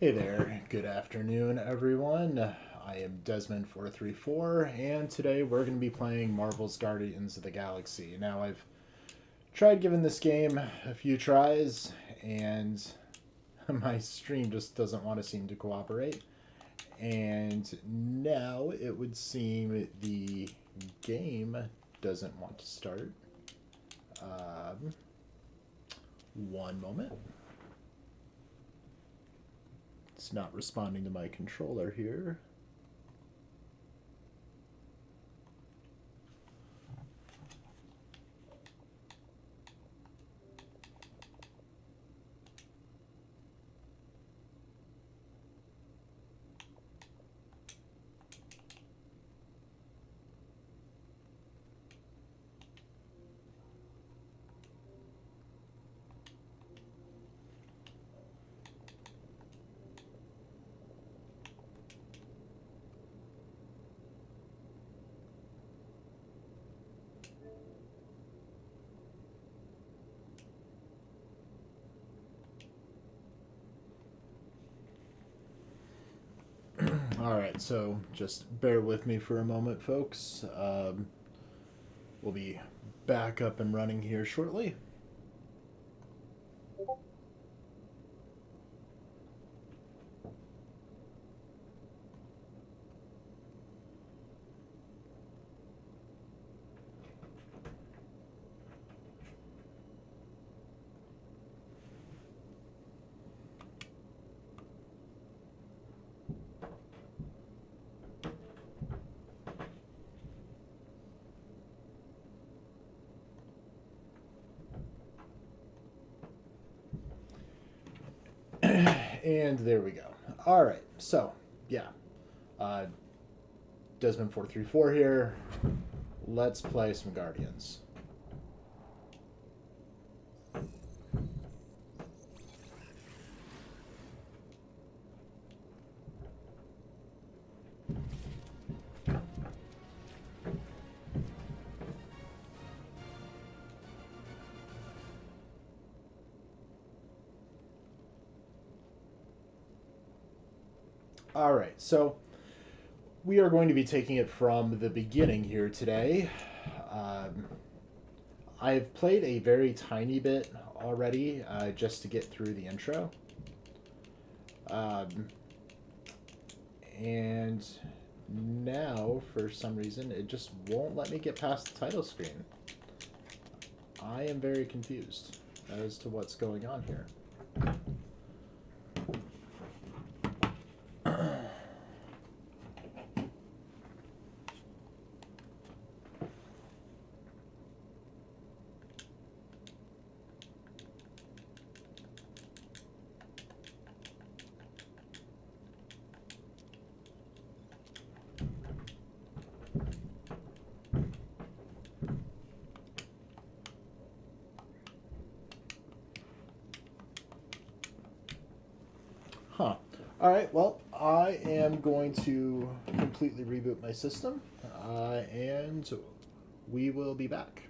Hey there, good afternoon, everyone. I am Desmond434, and today we're going to be playing Marvel's Guardians of the Galaxy. Now, I've tried giving this game a few tries, and my stream just doesn't want to seem to cooperate. And now it would seem the game doesn't want to start. One moment. It's not responding to my controller here. All right, so just bear with me for a moment, folks. We'll be back up and running here shortly. And there we go. All right, so yeah, uh, Desmond434 here. Let's play some Guardians. All right, so we are going to be taking it from the beginning here today. Um, I've played a very tiny bit already just to get through the intro. Um, and now, for some reason, it just won't let me get past the title screen. I am very confused as to what's going on here. Huh. All right, well, I am going to completely reboot my system, and we will be back.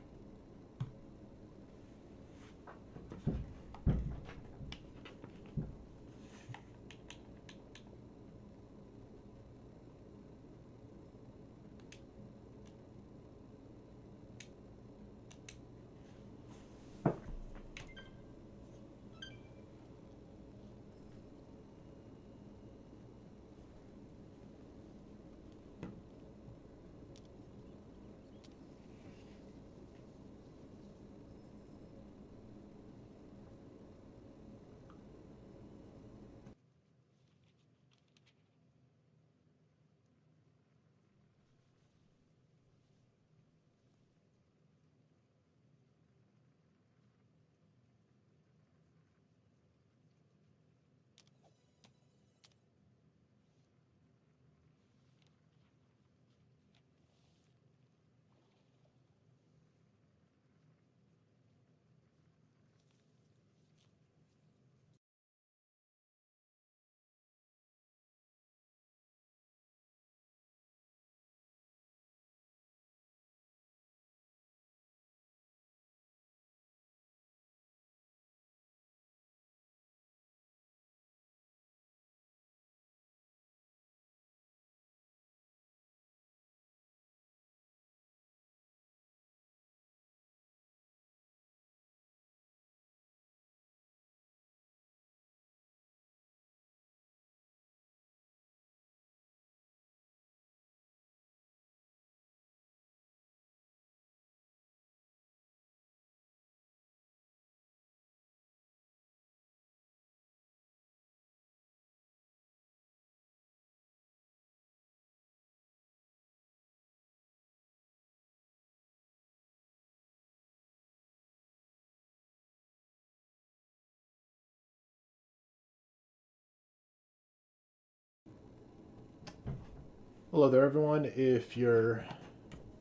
Hello there, everyone. If you're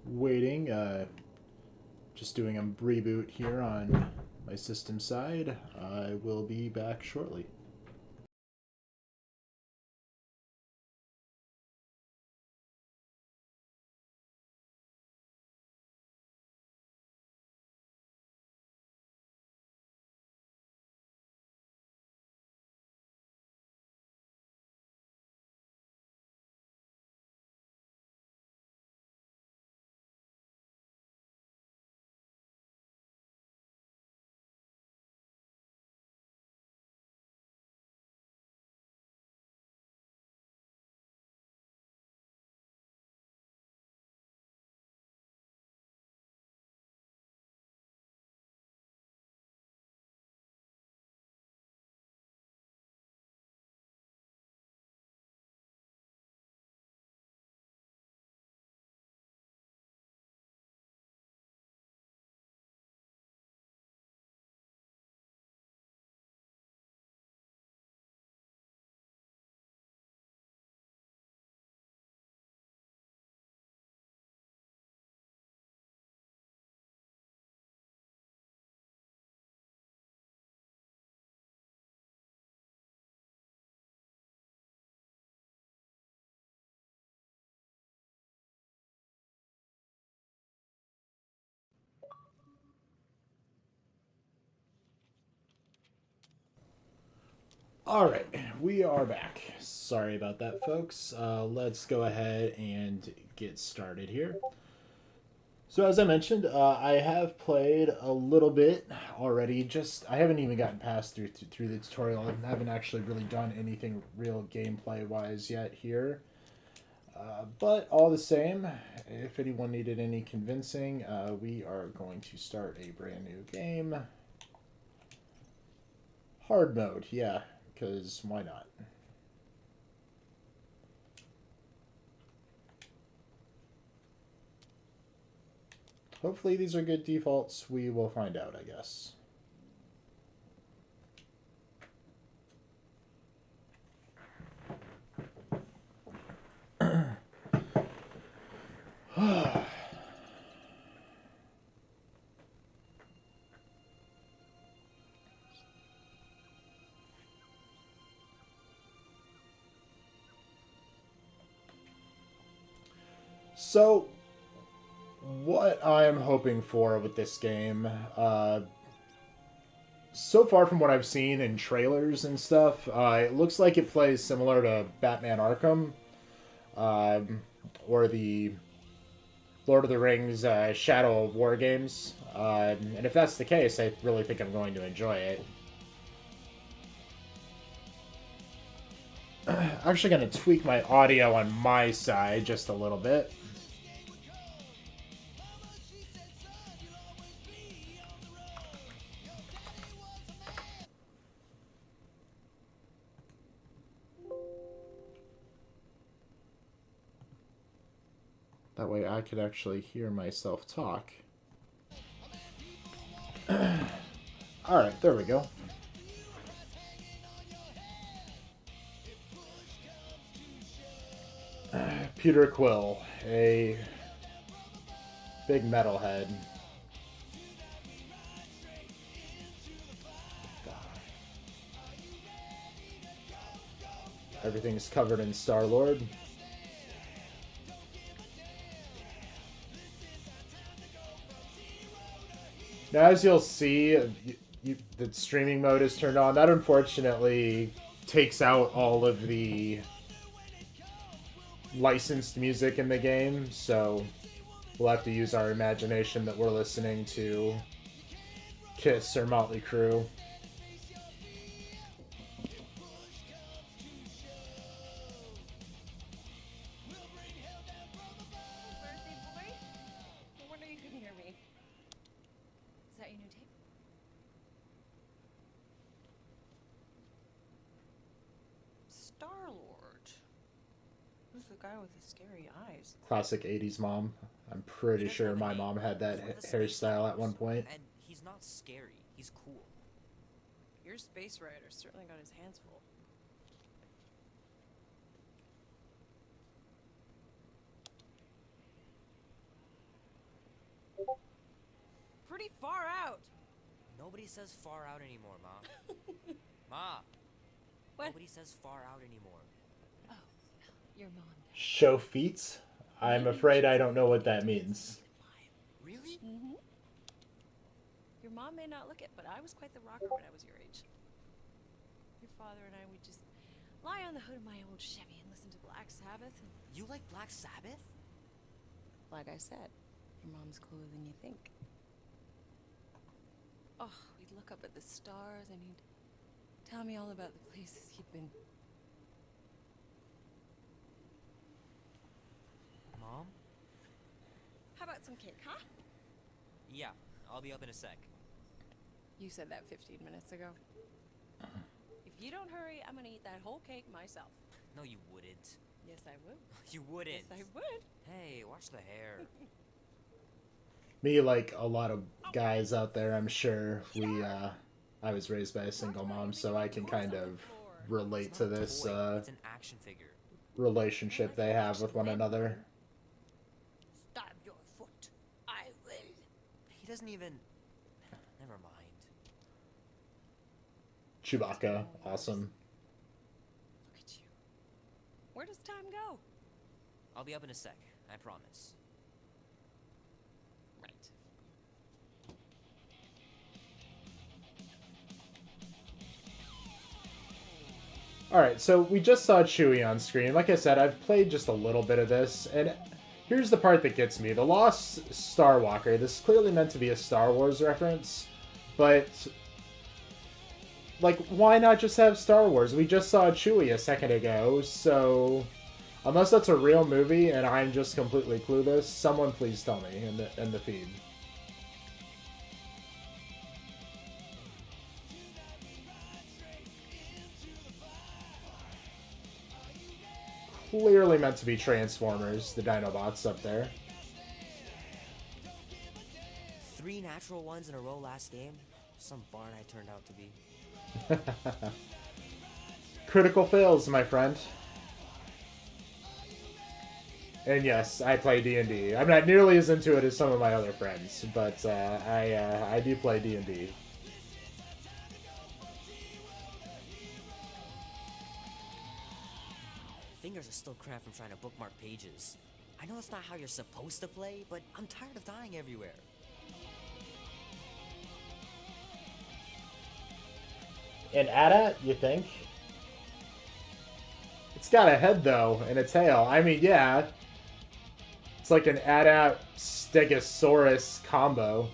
waiting, just doing a reboot here on my system side. I will be back shortly. All right, we are back. Sorry about that, folks. Let's go ahead and get started here. So as I mentioned, I have played a little bit already. I haven't even gotten past through the tutorial. I haven't actually really done anything real gameplay wise yet here. But all the same, if anyone needed any convincing, we are going to start a brand new game. Hard mode, yeah, because why not? Hopefully these are good defaults. We will find out, I guess. So, what I'm hoping for with this game, so far from what I've seen in trailers and stuff, it looks like it plays similar to Batman Arkham, or the Lord of the Rings Shadow of War games. And if that's the case, I really think I'm going to enjoy it. I'm actually going to tweak my audio on my side just a little bit. That way I could actually hear myself talk. Alright, there we go. Peter Quill, a big metalhead. Everything's covered in Star-Lord. Now, as you'll see, the streaming mode is turned on. That unfortunately takes out all of the licensed music in the game, so we'll have to use our imagination that we're listening to Kiss or Motley Crue. Star-Lord. Who's the guy with the scary eyes? Classic 80s mom. I'm pretty sure my mom had that hairstyle at one point. And he's not scary. He's cool. Your space rider certainly got his hands full. pretty far out. Nobody says far out anymore, Ma. Ma! What? Nobody says far out anymore. Oh, your mom. Show feet? I'm afraid I don't know what that means. Really? Mm-hmm. Your mom may not look it, but I was quite the rocker when I was your age. Your father and I would just lie on the hood of my old Chevy and listen to Black Sabbath. And You like Black Sabbath? like I said, your mom's cooler than you think. Oh, we'd look up at the stars and he'd tell me all about the places he'd been. Mom? How about some cake, huh? Yeah, I'll be up in a sec. You said that 15 minutes ago. If you don't hurry, I'm gonna eat that whole cake myself. No, you wouldn't. Yes, I would. You wouldn't. Yes, I would. Hey, watch the hair. Me, like a lot of guys out there, I'm sure, I was raised by a single mom, so I can kind of relate It's to not a this toy, it's an action figure. relationship they have with one another. Stab your foot. I will. He doesn't even... Never mind. Chewbacca, awesome. Look at you. Where does time go? I'll be up in a sec, I promise. Right. Alright, so we just saw Chewie on screen. Like I said, I've played just a little bit of this, and here's the part that gets me. The Lost Star Walker. This is clearly meant to be a Star Wars reference, but... like, why not just have Star Wars? We just saw Chewie a second ago, so... unless that's a real movie and I'm just completely clueless, someone please tell me in the feed. Clearly meant to be Transformers, the Dinobots up there. 3 natural ones in a row last game? Some barn I turned out to be. Critical fails, my friend. And yes, I play D&D. I'm not nearly as into it as some of my other friends, but I do play D&D. Fingers are still cramped from trying to bookmark pages. I know that's not how you're supposed to play, but I'm tired of dying everywhere. An AT-AT, you think? It's got a head, though, and a tail. I mean, yeah. It's like an AT-AT Stegosaurus combo.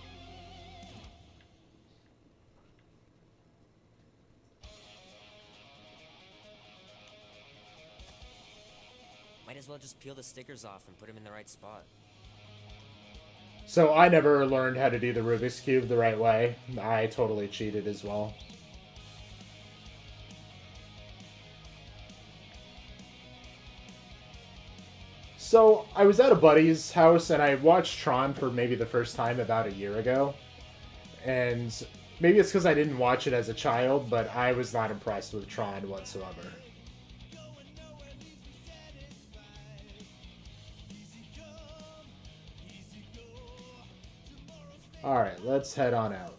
Might as well just peel the stickers off and put them in the right spot. So I never learned how to do the Rubik's Cube the right way. I totally cheated as well. So I was at a buddy's house and I watched Tron for maybe the first time about a year ago. And maybe it's because I didn't watch it as a child, but I was not impressed with Tron whatsoever. Alright, let's head on out.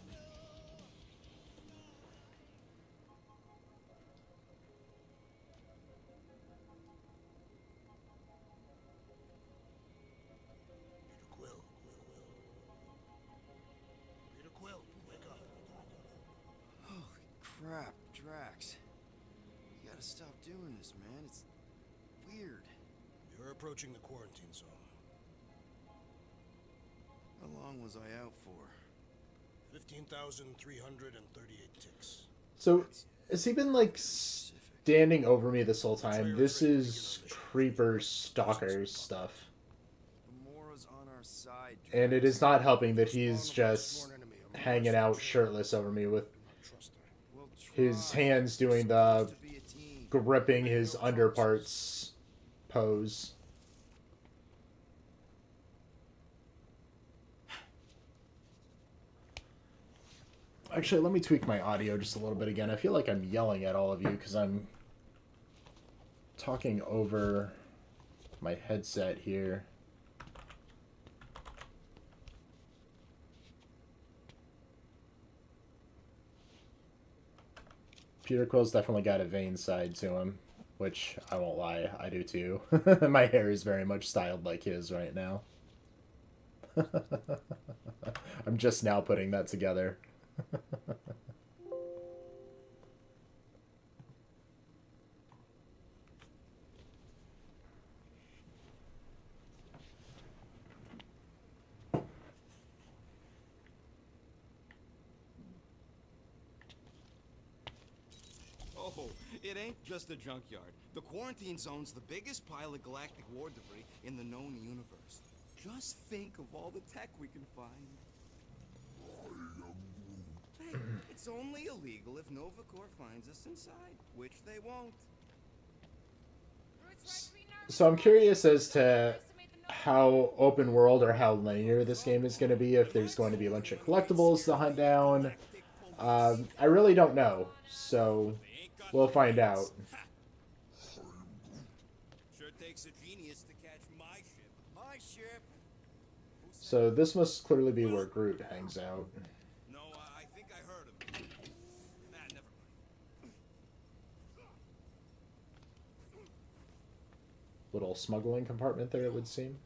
Crap, Drax. You gotta stop doing this, man. It's weird. You're approaching the quarantine zone. How long was I out for? 15,338 ticks. So, has he been, like, standing over me this whole time? This is Creeper Stalker stuff. Gamora's on our side, Drax. And it is not helping that he's just hanging out shirtless over me with We'll his try. hands doing We're the supposed to be a team. gripping his underparts pose. Actually, let me tweak my audio just a little bit again. I feel like I'm yelling at all of you because I'm talking over my headset here. Peter Quill's definitely got a vain side to him, which I won't lie, I do too. My hair is very much styled like his right now. I'm just now putting that together. Oh, it ain't just a junkyard. The quarantine zone's the biggest pile of galactic war debris in the known universe. Just think of all the tech we can find. Hey, it's only illegal if Nova Corps finds us inside, which they won't. So I'm curious as to how open world or how linear this game is going to be, if there's going to be a bunch of collectibles to hunt down. I really don't know, so we'll find out. Sure takes a genius to catch my ship. My ship. So this must clearly be where Groot hangs out. No, I think I heard him. Nah, never mind. Little smuggling compartment there, it would seem.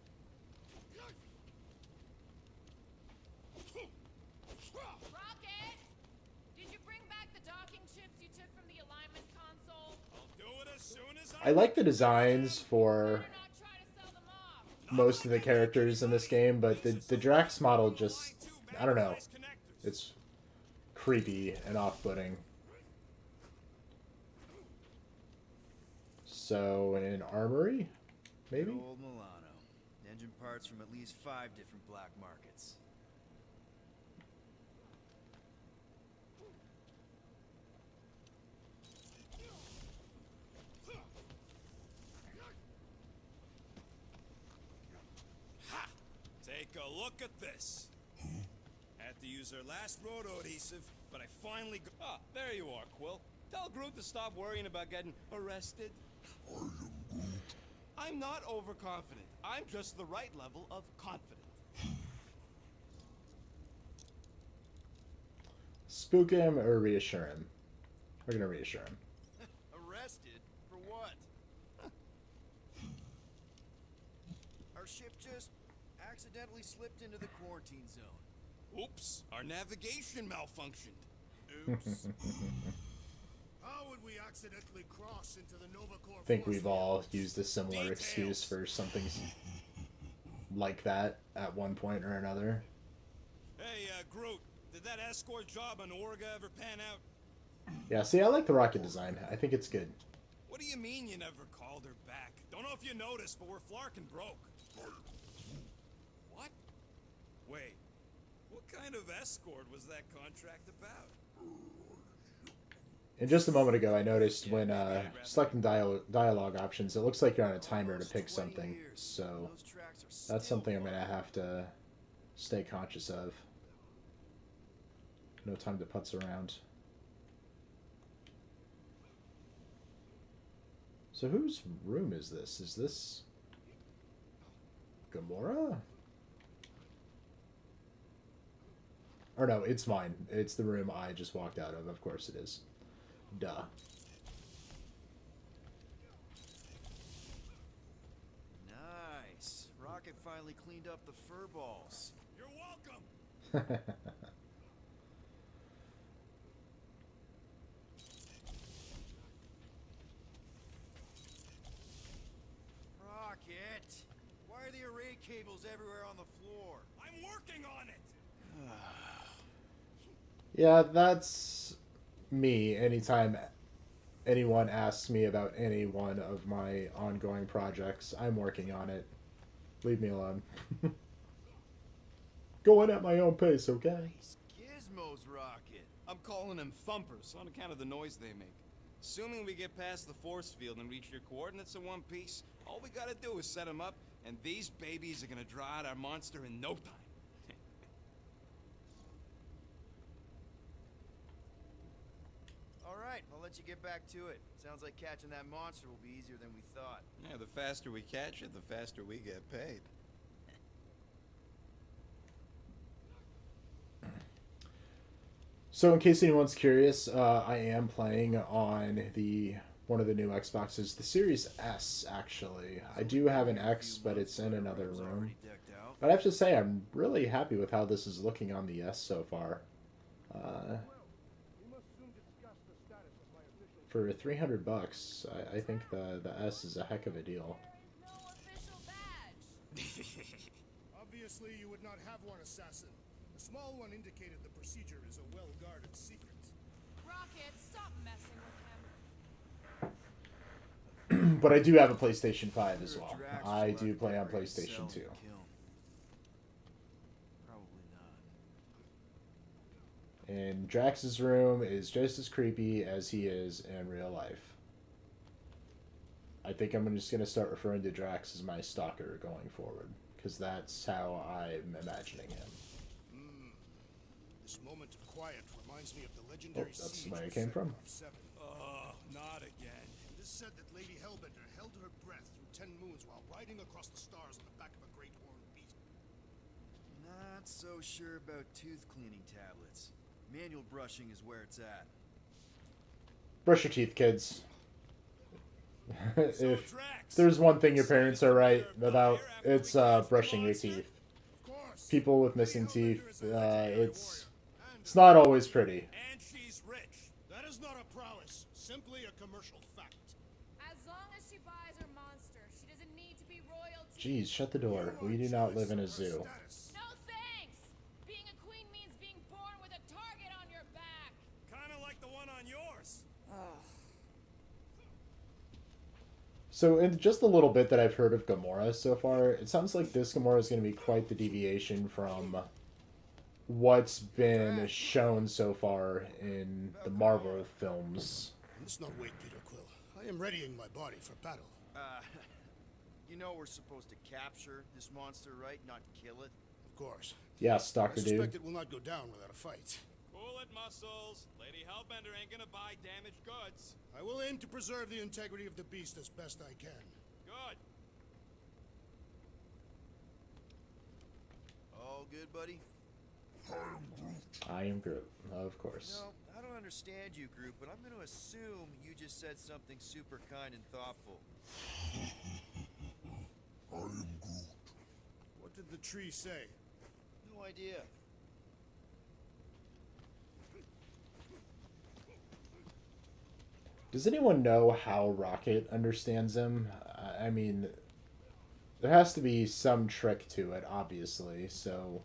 Rocket! Did you bring back the docking chips you took from the alignment console? I'll do it as soon as I like the designs for Better not try to sell them off. most of the characters in this game, but the Drax model just, I don't know, it's creepy and off-putting. So, an armory? Maybe? Old Milano. Engine parts from at least 5 different black markets. Ha! Take a look at this. Had to use our last roto adhesive, but I finally got... Ah, there you are, Quill. Tell Groot to stop worrying about getting arrested. I'm not overconfident. I'm just the right level of confident. Spook him or reassure him? We're gonna reassure him. Arrested? For what? Our ship just accidentally slipped into the quarantine zone. Oops, our navigation malfunctioned. Oops. How would we accidentally cross into the Nova Corps? I think force we've field? all used a similar Details. excuse for something like that at one point or another. Hey, Groot, did that escort job on Orga ever pan out? Yeah, see, I like the rocket design. I think it's good. What do you mean you never called her back? Don't know if you noticed, but we're flarkin' broke. What? Wait, what kind of escort was that contract about? And just a moment ago, I noticed when selecting dialogue options, it looks like you're on a timer to pick something. So Those tracks are that's still something I'm far. going to have to stay conscious of. No time to putz around. So whose room is this? Is this Gamora? Or no, it's mine. It's the room I just walked out of. Of course it is. Duh. Nice. Rocket finally cleaned up the fur balls. You're welcome! Rocket! Why are the array cables everywhere on the floor? I'm working on it! Yeah, that's me anytime anyone asks me about any one of my ongoing projects. I'm working on it. Leave me alone. Going at my own pace, okay? Nice gizmos, Rocket. I'm calling them thumpers on account of the noise they make. Assuming we get past the force field and reach your coordinates in one piece, all we gotta do is set them up, and these babies are gonna draw out our monster in no time. All right, I'll let you get back to it. Sounds like catching that monster will be easier than we thought. Yeah, the faster we catch it, the faster we get paid. So in case anyone's curious, I am playing on the one of the new Xboxes, the Series S. Actually, I do have an X, but it's in another room. But I have to say, I'm really happy with how this is looking on the S so far. For $300, I think the S is a heck of a deal. No official badge. Obviously, you would not have one, assassin. The small one indicated the procedure is a well-guarded secret. Rocket, stop messing with him. But I do have a PlayStation 5 as well. I do play on PlayStation 2. Probably not. And Drax's room is just as creepy as he is in real life. I think I'm just going to start referring to Drax as my stalker going forward, because that's how I'm imagining him. This moment of quiet reminds me of the legendary that's siege where of it came from. Sephiroth 7. Oh, not again. It is said that Lady Hellbender held her breath through 10 moons while riding across the stars on the back of a great horned beast. Not so sure about tooth cleaning tablets. Manual brushing is where it's at. Brush your teeth, kids. If Drax, there's one thing your parents are right about, it's brushing your teeth. Of course. People with missing teeth, it's not always pretty. and she's rich. That is not a prowess, simply a commercial fact. As long as she buys her monster, she doesn't need to be royalty. Jeez, shut the door. We do not live in a zoo. No thanks. Being a queen means being born with a target on your back. Kind of like the one on yours. So, in just a little bit that I've heard of Gamora so far, it sounds like this Gamora is going to be quite the deviation from what's been shown so far in the Marvel films. Let's not wait, Peter Quill. I am readying my body for battle. You know we're supposed to capture this monster, right? Not kill it. Of course. Yeah, I Stalker suspect dude. it will not go down without a fight. Pull it, muscles. Lady Hellbender ain't gonna buy damaged goods. I will aim to preserve the integrity of the beast as best I can. Good. All good, buddy? I am Groot, of course. No, I don't understand you, Groot, but I'm going to assume you just said something super kind and thoughtful. What did the tree say? No idea. Does anyone know how Rocket understands him? I mean, there has to be some trick to it, obviously, so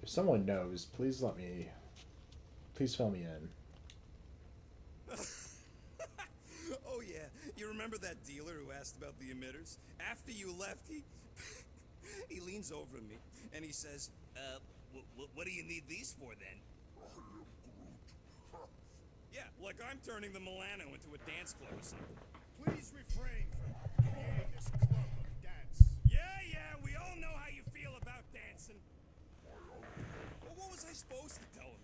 if someone knows, please fill me in. Oh yeah, you remember that dealer who asked about the emitters? After you left, he he leans over to me and he says, what do you need these for then? Yeah, like I'm turning the Milano into a dance club or something. Please refrain from creating this club of dance. Yeah, we all know how you feel about dancing. Well, what was I supposed to tell him?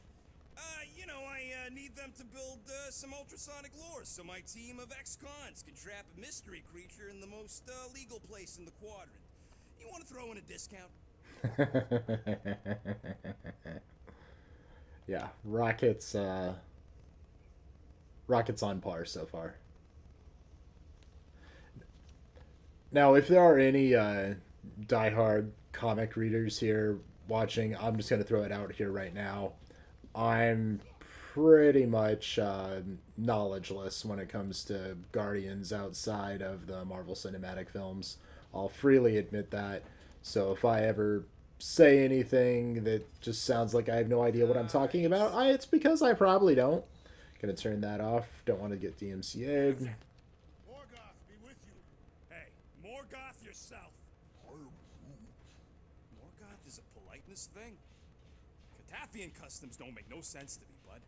I need them to build some ultrasonic lures so my team of ex-cons can trap a mystery creature in the most legal place in the quadrant. You want to throw in a discount? Yeah, Rocket's on par so far. Now, if there are any diehard comic readers here watching, I'm just going to throw it out here right now. I'm pretty much knowledgeless when it comes to Guardians outside of the Marvel Cinematic films. I'll freely admit that. So if I ever say anything that just sounds like I have no idea what I'm talking about, it's because I probably don't. Gonna turn that off. Don't want to get DMCA'd. Morgoth be with you. Hey, Morgoth yourself. Morgoth is a politeness thing. Catathian customs don't make no sense to me, bud.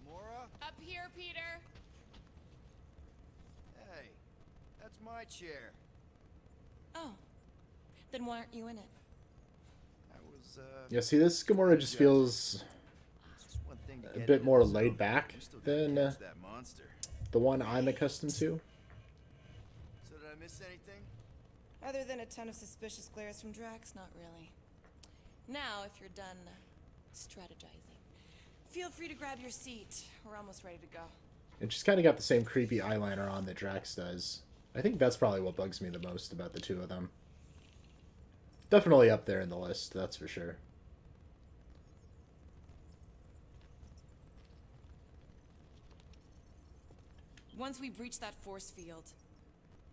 Mora? Up here, Peter. Hey, that's my chair. Oh, then why aren't you in it? I was, Yeah, see, this Gamora just feels just one thing to a get bit into more this, laid though. back We still gotta than catch that monster. the one I'm accustomed to. So did I miss anything? Other than a ton of suspicious glares from Drax, not really. Now, if you're done strategizing, feel free to grab your seat. We're almost ready to go. And she's kind of got the same creepy eyeliner on that Drax does. I think that's probably what bugs me the most about the two of them. Definitely up there in the list, that's for sure. Once we breach that force field,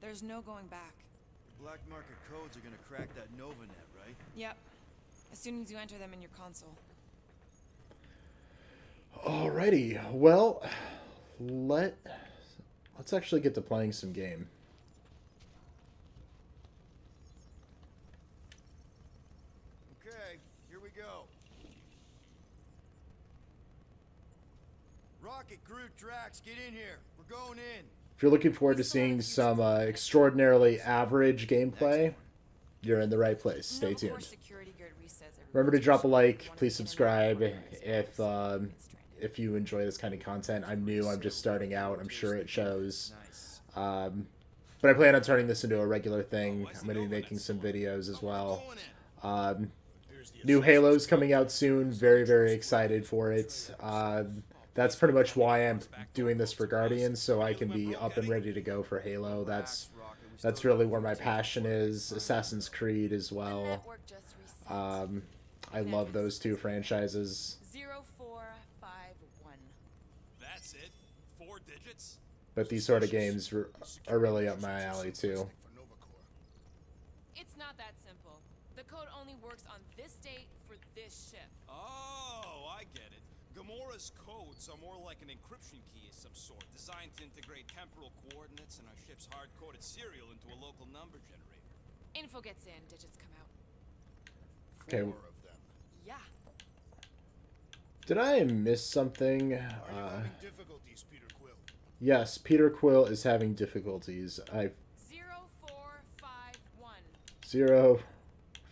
there's no going back. The black market codes are gonna crack that Novanet, right? Yep. As soon as you enter them in your console. Alrighty, well, let's actually get to playing some game. Okay, here we go. Rocket, Groot, Drax, get in here. We're going in. If you're looking forward to seeing some extraordinarily average gameplay, you're in the right place. Stay tuned. Remember to drop a like, please subscribe if you enjoy this kind of content. I'm new, I'm just starting out, I'm sure it shows. But I plan on turning this into a regular thing. I'm going to be making some videos as well. New Halo's coming out soon, very, very excited for it. That's pretty much why I'm doing this for Guardians, so I can be up and ready to go for Halo. That's really where my passion is. Assassin's Creed as well. I love those two franchises. 0451. That's it? 4 digits? But these sort of games are really up my alley too. It's not that simple. The code only works on this date for this ship. Oh, I get it. Gamora's codes are more like an encryption key of some sort, designed to integrate temporal coordinates and our ship's hard-coded serial into a local number generator. Info gets in, digits come out. Okay. 4 of them. Yeah. Did I miss something? Are you having difficulties, Peter Quill? Yes, Peter Quill is having difficulties. 0451.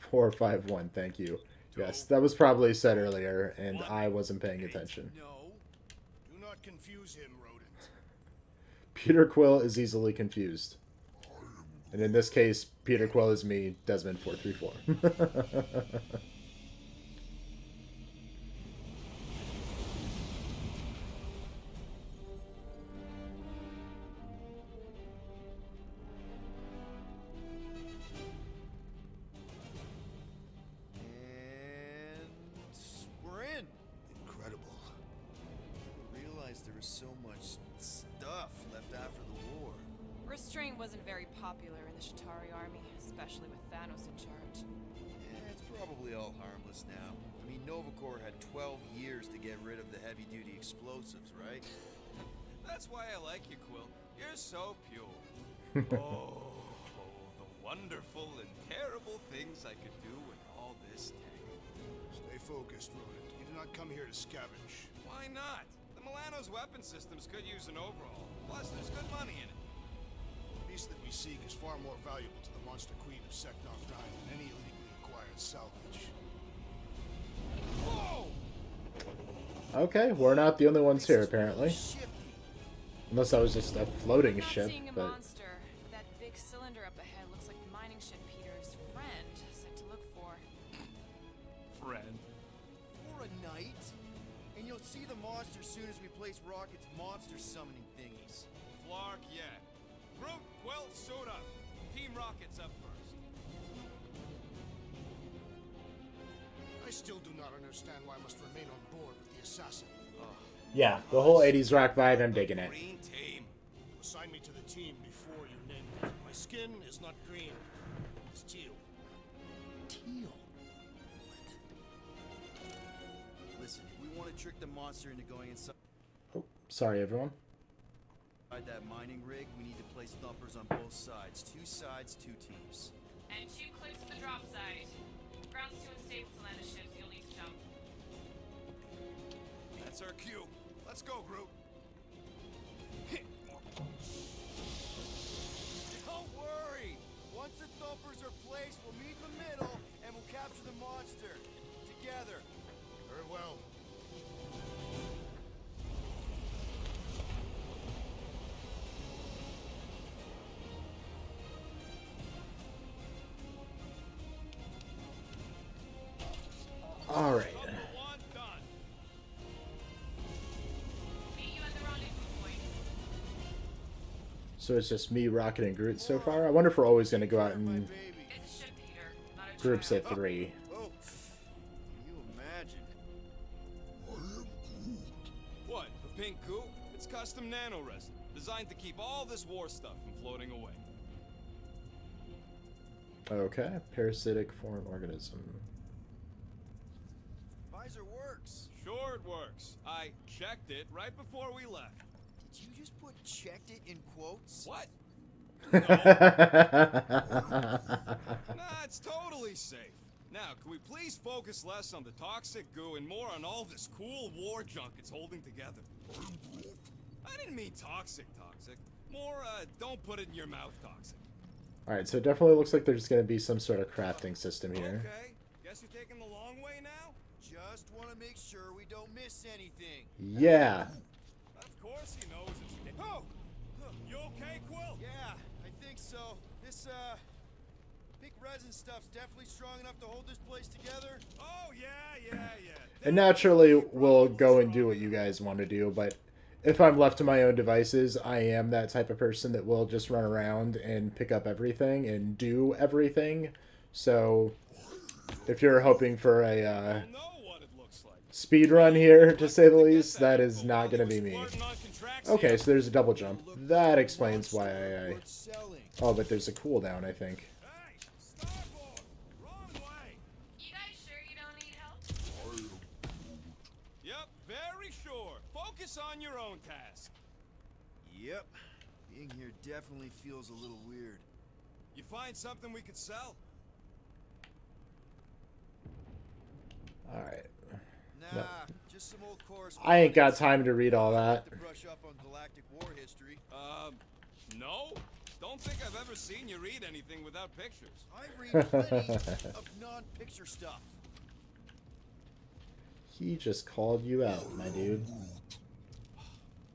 0451, thank you. Yes, that was probably said earlier, and I wasn't paying attention. No. Do not confuse him, rodent. Peter Quill is easily confused. And in this case, Peter Quill is me, Desmond434. And we're in. Incredible. I realized there was so much stuff left after the war. Restraint wasn't very popular in the Shatari army, especially with Thanos in charge. Yeah, it's probably all harmless now. I mean, Nova Corps had 12 years to get rid of the heavy-duty explosives, right? That's why I like you, Quill. You're so pure. Oh, the wonderful and terrible things I could do with all this tech. Stay focused, rodent. You did not come here to scavenge. Why not? The Milano's weapon systems could use an overhaul. Plus, there's good money in it. The beast that we seek is far more valuable to the Monster Queen of Seknarf 9 than any illegally acquired salvage. Whoa! Okay, we're not the only ones here, apparently. Shifty. Unless that was just a floating I'm not ship, seeing a but... monster, but that big cylinder up ahead looks like the mining ship Peter's friend said to look for. Friend. For a night. And you'll see the monster soon as we place Rocket's monster summoning thingies. Flark, yeah. Groot, Quill, suit up. Team Rocket's up first. I still do not understand why I must remain on board with the assassin. Yeah, the whole 80s rock vibe, I'm digging it. Green team. You assigned me to the team before you named it. My skin is not green. It's teal. Teal? Listen, if we want to trick the monster into going inside Oh, sorry, everyone. that mining rig, we need to place thumpers on both sides. 2 sides, 2 teams. And 2 clicks to the drop side. Ground's too unstable to land a ship, so you'll need to jump. That's our cue. Let's go, Groot. Don't worry! Once the thumpers are placed, we'll meet in the middle and we'll capture the monster. Together. Very well. All right. Number one done. Meet you at the rendezvous point. So it's just me, Rocket, and Groot so far. I wonder if we're always going to go out My in baby. It's a ship, Peter, not a groups child. of 3. Oh, can you imagine? What? The pink goo? It's custom nano resin, designed to keep all this war stuff from floating away. Okay, parasitic foreign organism. Visor works. Sure it works. I checked it right before we left. Did you just put checked it in quotes? What? Nah, it's totally safe. Now, can we please focus less on the toxic goo and more on all this cool war junk it's holding together? I didn't mean toxic. More, don't put it in your mouth toxic. Alright, so it definitely looks like there's going to be some sort of crafting system here. Okay, guess you're taking the long way now? Just want to make sure we don't miss anything. Yeah. Of course he knows it's... Oh! You okay, Quill? Yeah, I think so. This, pink resin stuff's definitely strong enough to hold this place together. Oh, yeah. And naturally, we'll go and do what you guys want to do, but if I'm left to my own devices, I am that type of person that will just run around and pick up everything and do everything. So, if you're hoping for a Know what it looks like. speed run here, to say the least, that is not going to be me. Okay, so there's a double jump. That explains why I... Worth selling. Oh, but there's a cooldown, I think. Hey, starboard! Wrong way! You guys sure you don't need help? Yep, very sure. Focus on your own task. Yep. Being here definitely feels a little weird. You find something we could sell? Alright. Nah, just some old correspondence. I ain't got time to read all that. To brush up on galactic war history. No? Don't think I've ever seen you read anything without pictures. I read plenty of non-picture stuff. He just called you out, my dude.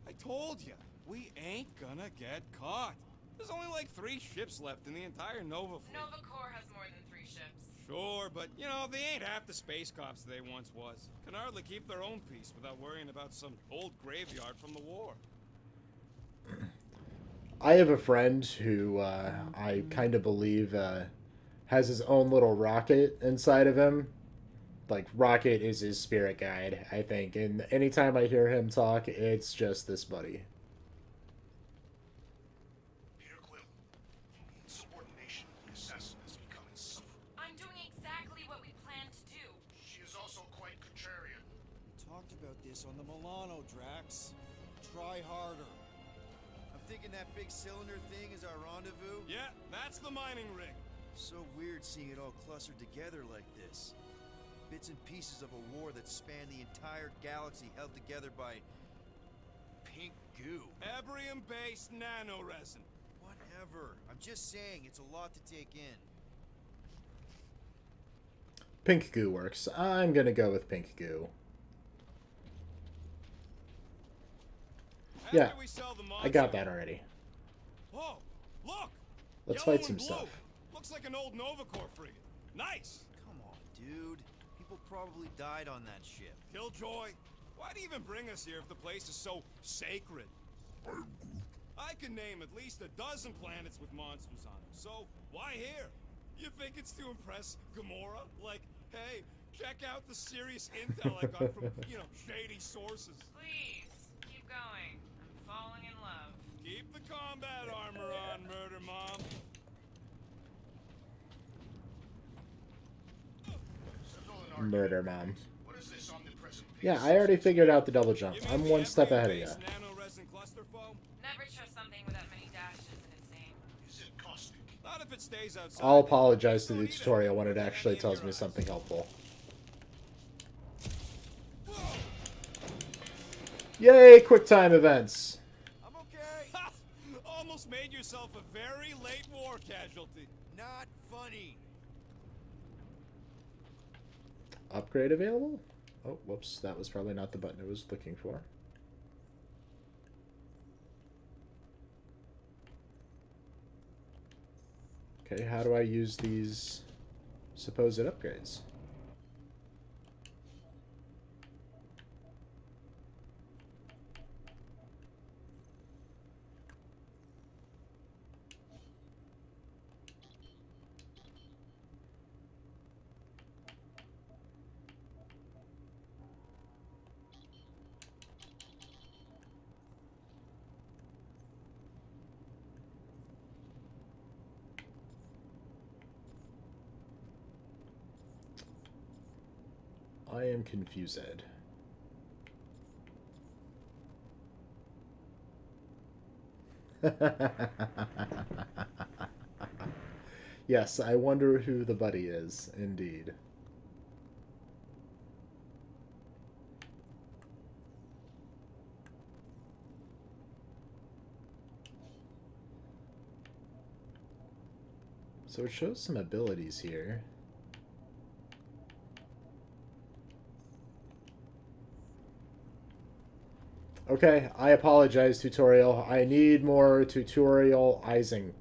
I told you, we ain't gonna get caught. There's only like 3 ships left in the entire Nova fleet. Nova Corps has more than 3 ships. Sure, but, you know, they ain't half the space cops they once was. Can hardly keep their own peace without worrying about some old graveyard from the war. I have a friend who I kind of believe has his own little rocket inside of him. Like, Rocket is his spirit guide, I think. And anytime I hear him talk, it's just this buddy. Peter Quill, insubordination of the assassin has become insufferable. I'm doing exactly what we planned to do. She is also quite contrarian. We talked about this on the Milano, Drax. Try harder. I'm thinking that big cylinder thing is our rendezvous. Yeah, that's the mining rig. So weird seeing it all clustered together like this. Bits and pieces of a war that spanned the entire galaxy held together by pink goo. Ebrium-based nanoresin. Whatever. I'm just saying, it's a lot to take in. Pink goo works. I'm gonna go with pink goo. Yeah, After we sell the I got monster- that already. Oh, look! Let's Yellow fight some and blue. stuff. Looks like an old Nova Corps frigate. Nice! Come on, dude. People probably died on that ship. Killjoy, why'd you even bring us here if the place is so sacred? I can name at least a dozen planets with monsters on them, so why here? You think it's to impress Gamora? Like, hey, check out the serious intel I got from, you know, shady sources. Please, keep going. I'm falling in love. Keep the combat armor on, Murder Mom. Murder Mom. What is this omnipresent piece? Yeah, I already figured out the double jump. You mean I'm the one step ahead of you. Ebrium-based nanoresin cluster foam? Never trust something with that many dashes in its name. Is it caustic? Not if it stays outside. I'll apologize to Don't the need tutorial when it anything actually in tells your me eyes. something helpful. Whoa! Yay, QuickTime events! I'm okay. Ha! Almost made yourself a very late war casualty. Not funny. Upgrade available? Oh, whoops, that was probably not the button I was looking for. Okay, how do I use these supposed upgrades? I am confused. Yes, I wonder who the buddy is, indeed. So it shows some abilities here. Okay, I apologize, tutorial. I need more tutorializing.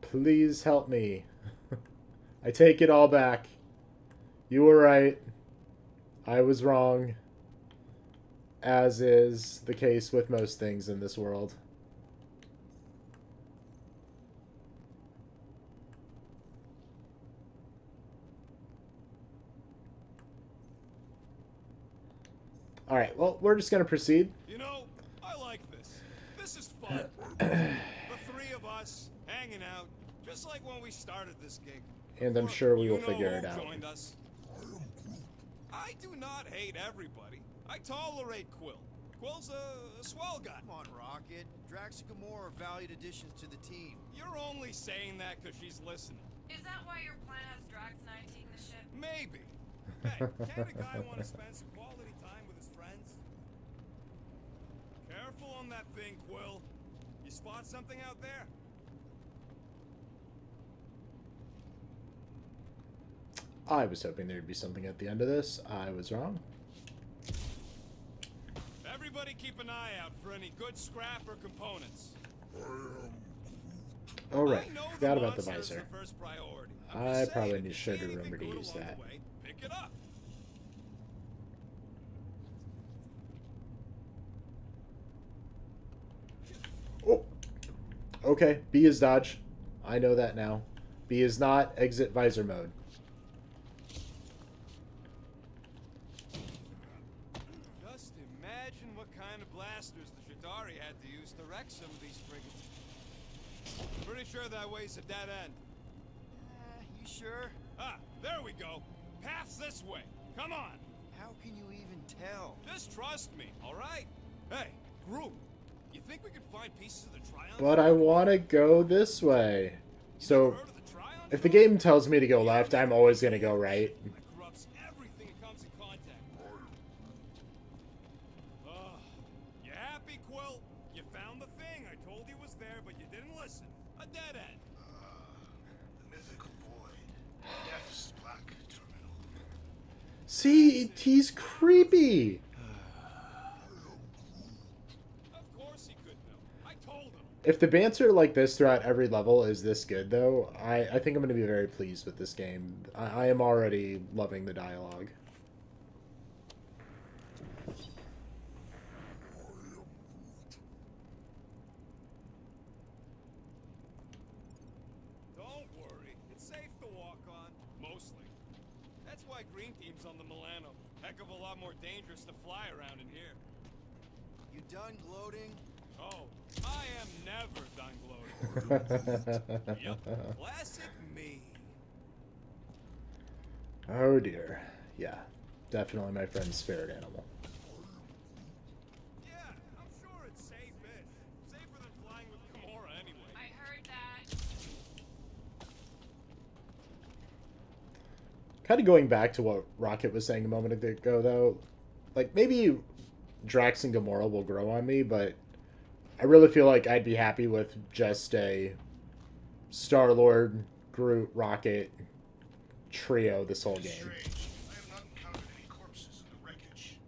Please help me. I take it all back. You were right. I was wrong. As is the case with most things in this world. Alright, well, we're just going to proceed. You know, I like this. This is fun. The three of us hanging out, just like when we started this gig. And I'm sure we will figure it out. Joined us. I do not hate everybody. I tolerate Quill. Quill's a swell guy. Come on, Rocket. Drax and Gamora are valued additions to the team. You're only saying that because she's listening. Is that why your plan has Drax and I taking the ship? Maybe. Hey, can't a guy want to spend some quality time with his friends? Careful on that thing, Quill. You spot something out there? I was hoping there'd be something at the end of this. I was wrong. Everybody keep an eye out for any good scrap or components. Oh, right. I know Forgot about the monster's visor. the first priority. I'm I just probably saying, if should you see remember to anything good use along that. the way, pick it up. Oh. Okay, B is dodge. I know that now. B is not exit visor mode. Just imagine what kind of blasters the Chitauri had to use to wreck some of these frigates. Pretty sure that way's a dead end. You sure? Ah, there we go. Path's this way. Come on. How can you even tell? Just trust me, all right? Hey, Groot, you think we could find pieces of the Trion? But I want to go this way. So, Heard of the Trion? if the game tells me to go left, I'm always going to go right. That corrupts everything it comes in contact with. You happy, Quill? You found the thing. I told you was there, but you didn't listen. A dead end. The mythical void. Death's black terminal. See, he's creepy. Of course he could know. I told him. If the banter like this throughout every level is this good, though, I think I'm going to be very pleased with this game. I am already loving the dialogue. Don't worry. It's safe to walk on. Mostly. That's why Green Team's on the Milano. Heck of a lot more dangerous to fly around in here. You done gloating? Oh, I am never done gloating. Yep. Classic me. Oh dear. Yeah, definitely my friend's spirit animal. Yeah, I'm sure it's safe-ish. Safer than flying with Gamora anyway. I heard that. Kind of going back to what Rocket was saying a moment ago, though, like maybe Drax and Gamora will grow on me, but I really feel like I'd be happy with just a Star-Lord, Groot, Rocket trio this whole game. Strange. I have not encountered any corpses in the wreckage.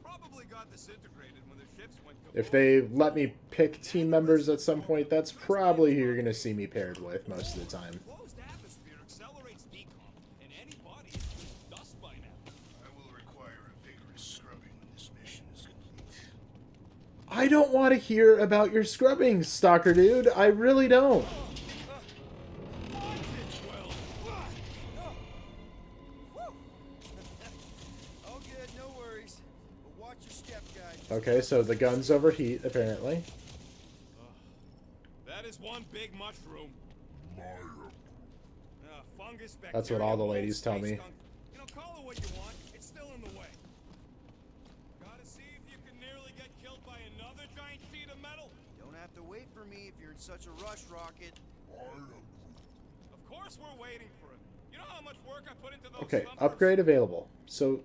Probably got disintegrated when their ships went kaboom. If they let me pick team members at some point, that's probably who you're going to see me paired with most of the time. Closed atmosphere accelerates decom, and any body is dust by now. I will require a vigorous scrubbing when this mission is complete. I don't want to hear about your scrubbing, Stalker dude. I really don't. All good, no worries. But watch your step, guys. Okay, so the guns overheat, apparently. That is one big mushroom. Fungus, That's what all the bacteria, ladies tell space me. skunk. You know, call it what you want. It's still in the way. Gotta see if you can nearly get killed by another giant sheet of metal. Don't have to wait for me if you're in such a rush, Rocket. Of course we're waiting for him. You know how much work I put into those Okay, thumpers? upgrade available. So,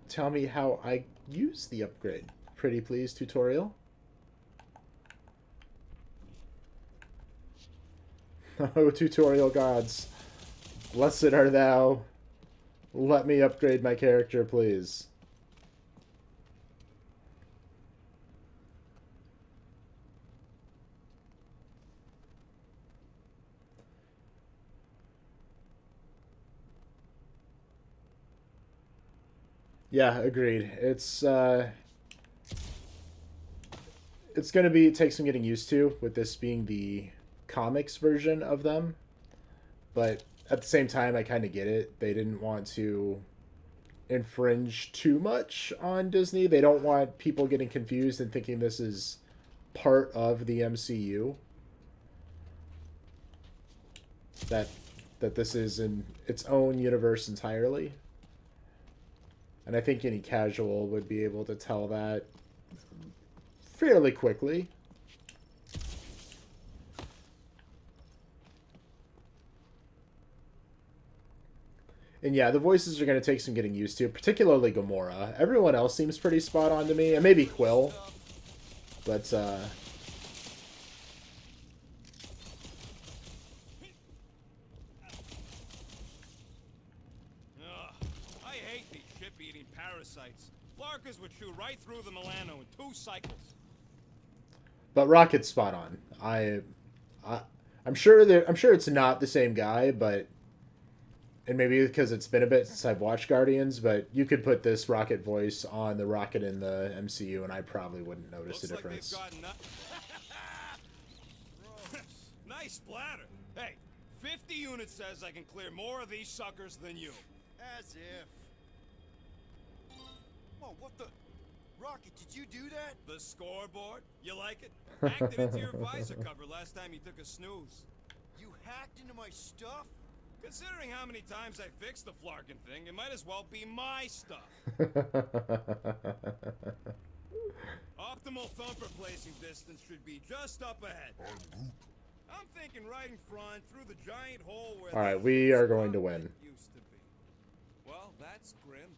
tell me how I use the upgrade. Pretty please, tutorial. Oh, tutorial gods. Blessed are thou. Let me upgrade my character, please. Yeah, agreed. It's gonna take some getting used to with this being the comics version of them. But at the same time, I kind of get it. They didn't want to infringe too much on Disney. They don't want people getting confused and thinking this is part of the MCU. That this is in its own universe entirely. And I think any casual would be able to tell that fairly quickly. And yeah, the voices are going to take some getting used to, particularly Gamora. Everyone else seems pretty spot on to me, and maybe Quill. But, I hate these ship-eating parasites. Flarkers would chew right through the Milano in 2 cycles. But Rocket's spot on. I'm sure it's not the same guy, but and maybe because it's been a bit since I've watched Guardians, but you could put this Rocket voice on the Rocket in the MCU, and I probably wouldn't notice the difference. Like they've gotten nice splatter. Hey, 50 units says I can clear more of these suckers than you. As if. Whoa, what the? Rocket, did you do that? The scoreboard? You like it? Hacked it into your visor cover last time you took a snooze. You hacked into my stuff? Considering how many times I fixed the Flarkin thing, it might as well be my stuff. Optimal thumper placing distance should be just up ahead. I'm thinking right in front through the giant hole where. All right, we are going to win. Used to be. Well, that's grim.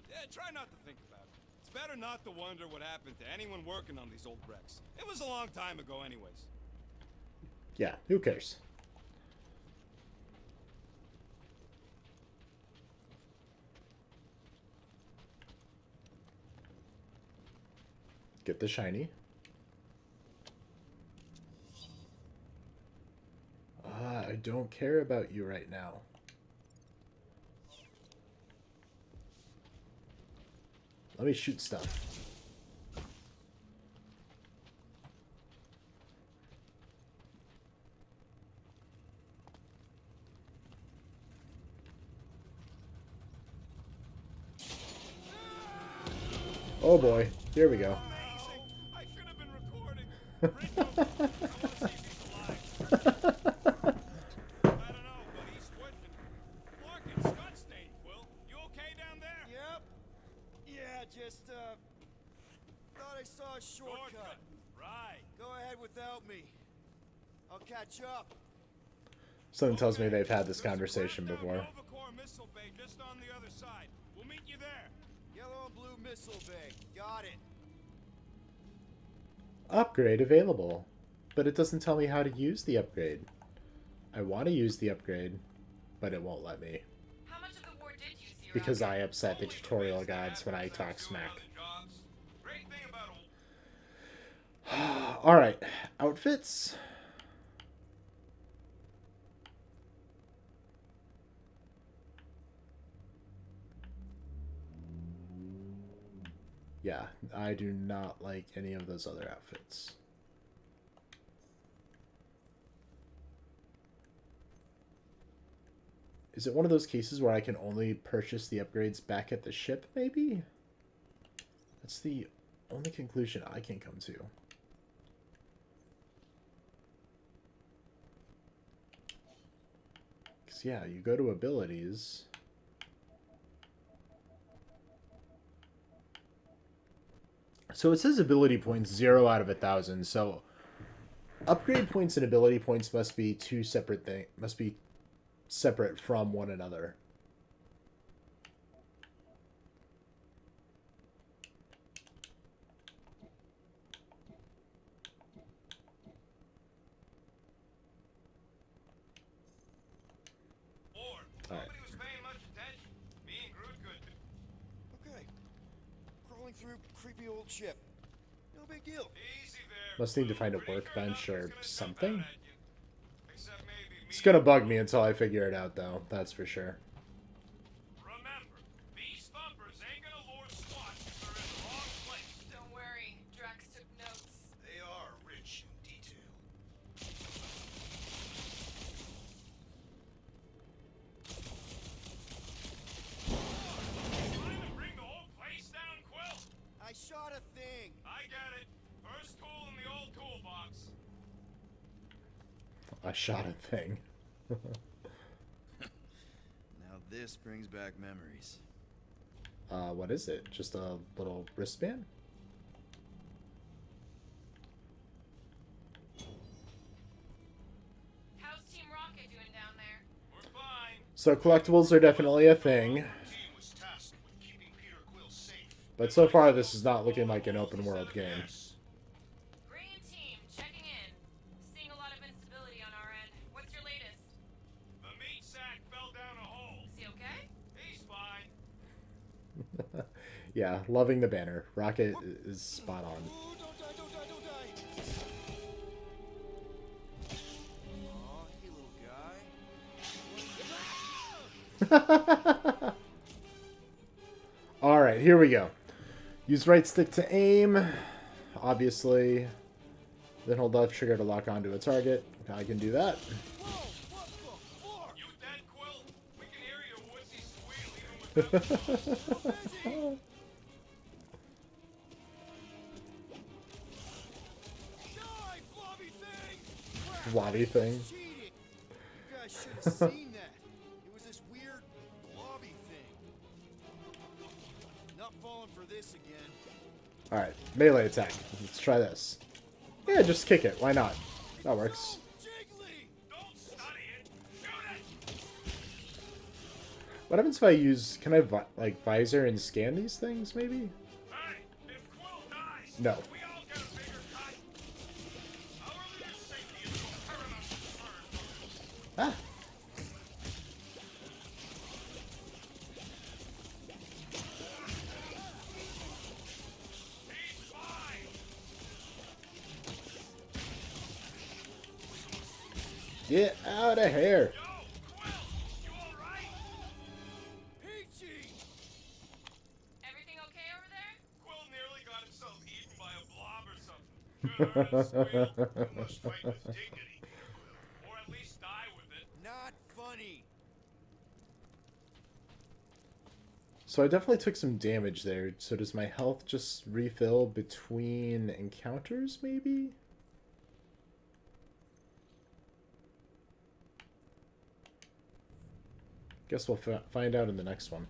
Yeah, try not to think about it. It's better not to wonder what happened to anyone working on these old wrecks. It was a long time ago, anyways. Yeah, who cares? Get the shiny. I don't care about you right now. Let me shoot stuff. Oh boy, here we go. I should have been recording. I don't know, but he's switching. Larkin, Scott stayed, Quill. You okay down there? Yep. Yeah, just, thought I saw a shortcut. Right. Go ahead without me. I'll catch up. Something tells me they've had this conversation before. Nova Corps missile bay just on the other side. We'll meet you there. Yellow and blue missile bay. Got it. Upgrade available. But it doesn't tell me how to use the upgrade. I want to use the upgrade, but it won't let me. How much of the war did you see? Because I upset the tutorial gods when I talk smack. Great thing about Alright, outfits. Yeah, I do not like any of those other outfits. Is it one of those cases where I can only purchase the upgrades back at the ship, maybe? That's the only conclusion I can come to. 'Cause, yeah, you go to abilities. So it says ability points 0 out of 1,000. So upgrade points and ability points must be two separate things. Must be separate from one another. Nobody was paying much attention. Me and Groot could. Okay. Crawling through creepy old ship. No big deal. Easy there. Must need to find a Breaker workbench nothing's or gonna jump something. out at you. Except maybe It's me. gonna bug me until I figure it out, though. That's for sure. Remember, these thumpers ain't gonna lure squat if they're in the wrong place. Don't worry, Drax took notes. They are rich in detail. Trying to bring the whole place down, Quill? I shot a thing. I get it. First tool in the old toolbox. I shot a thing. Now this brings back memories. What is it? Just a little wristband? How's Team Rocket doing down there? We're fine. So collectibles are definitely a thing, The team was tasked with keeping Peter Quill safe. but so far this is not looking like an open world game. Yes. Green team, checking in. Seeing a lot of instability on our end. What's your latest? The meat sack fell down a hole. Is he okay? He's fine. Yeah, loving the banner. Rocket is spot on. Ooh, don't die, don't die, don't die. Aw, hey little guy. Alright, here we go. Use right stick to aim, obviously. Then hold left trigger to lock onto a target. I can do that. Whoa, what the fuck? You dead, Quill? We can hear your wussy squeal even with them. Busy. Die, blobby thing! Flotty thing. Cheating! You guys should have seen that. It was this weird blobby thing. Not falling for this again. Alright, melee attack. Let's try this. Yeah, just kick it. Why not? That works. Jiggly! Don't study it. Shoot it. What happens if I use... Can I, like, visor and scan these things, maybe? Hey, if Quill dies, No. we all get a bigger cut. Our leader's safety is of paramount concern. Ah! He's fine. Get out of here! Yo, Quill, you all right? Peachy! Everything okay over there? Quill nearly got himself eaten by a blob or something. Good on Squeal. You must fight with dignity, Peter Quill. Or at least die with it. Not funny! So I definitely took some damage there. So does my health just refill between encounters, maybe? Guess we'll find out in the next one.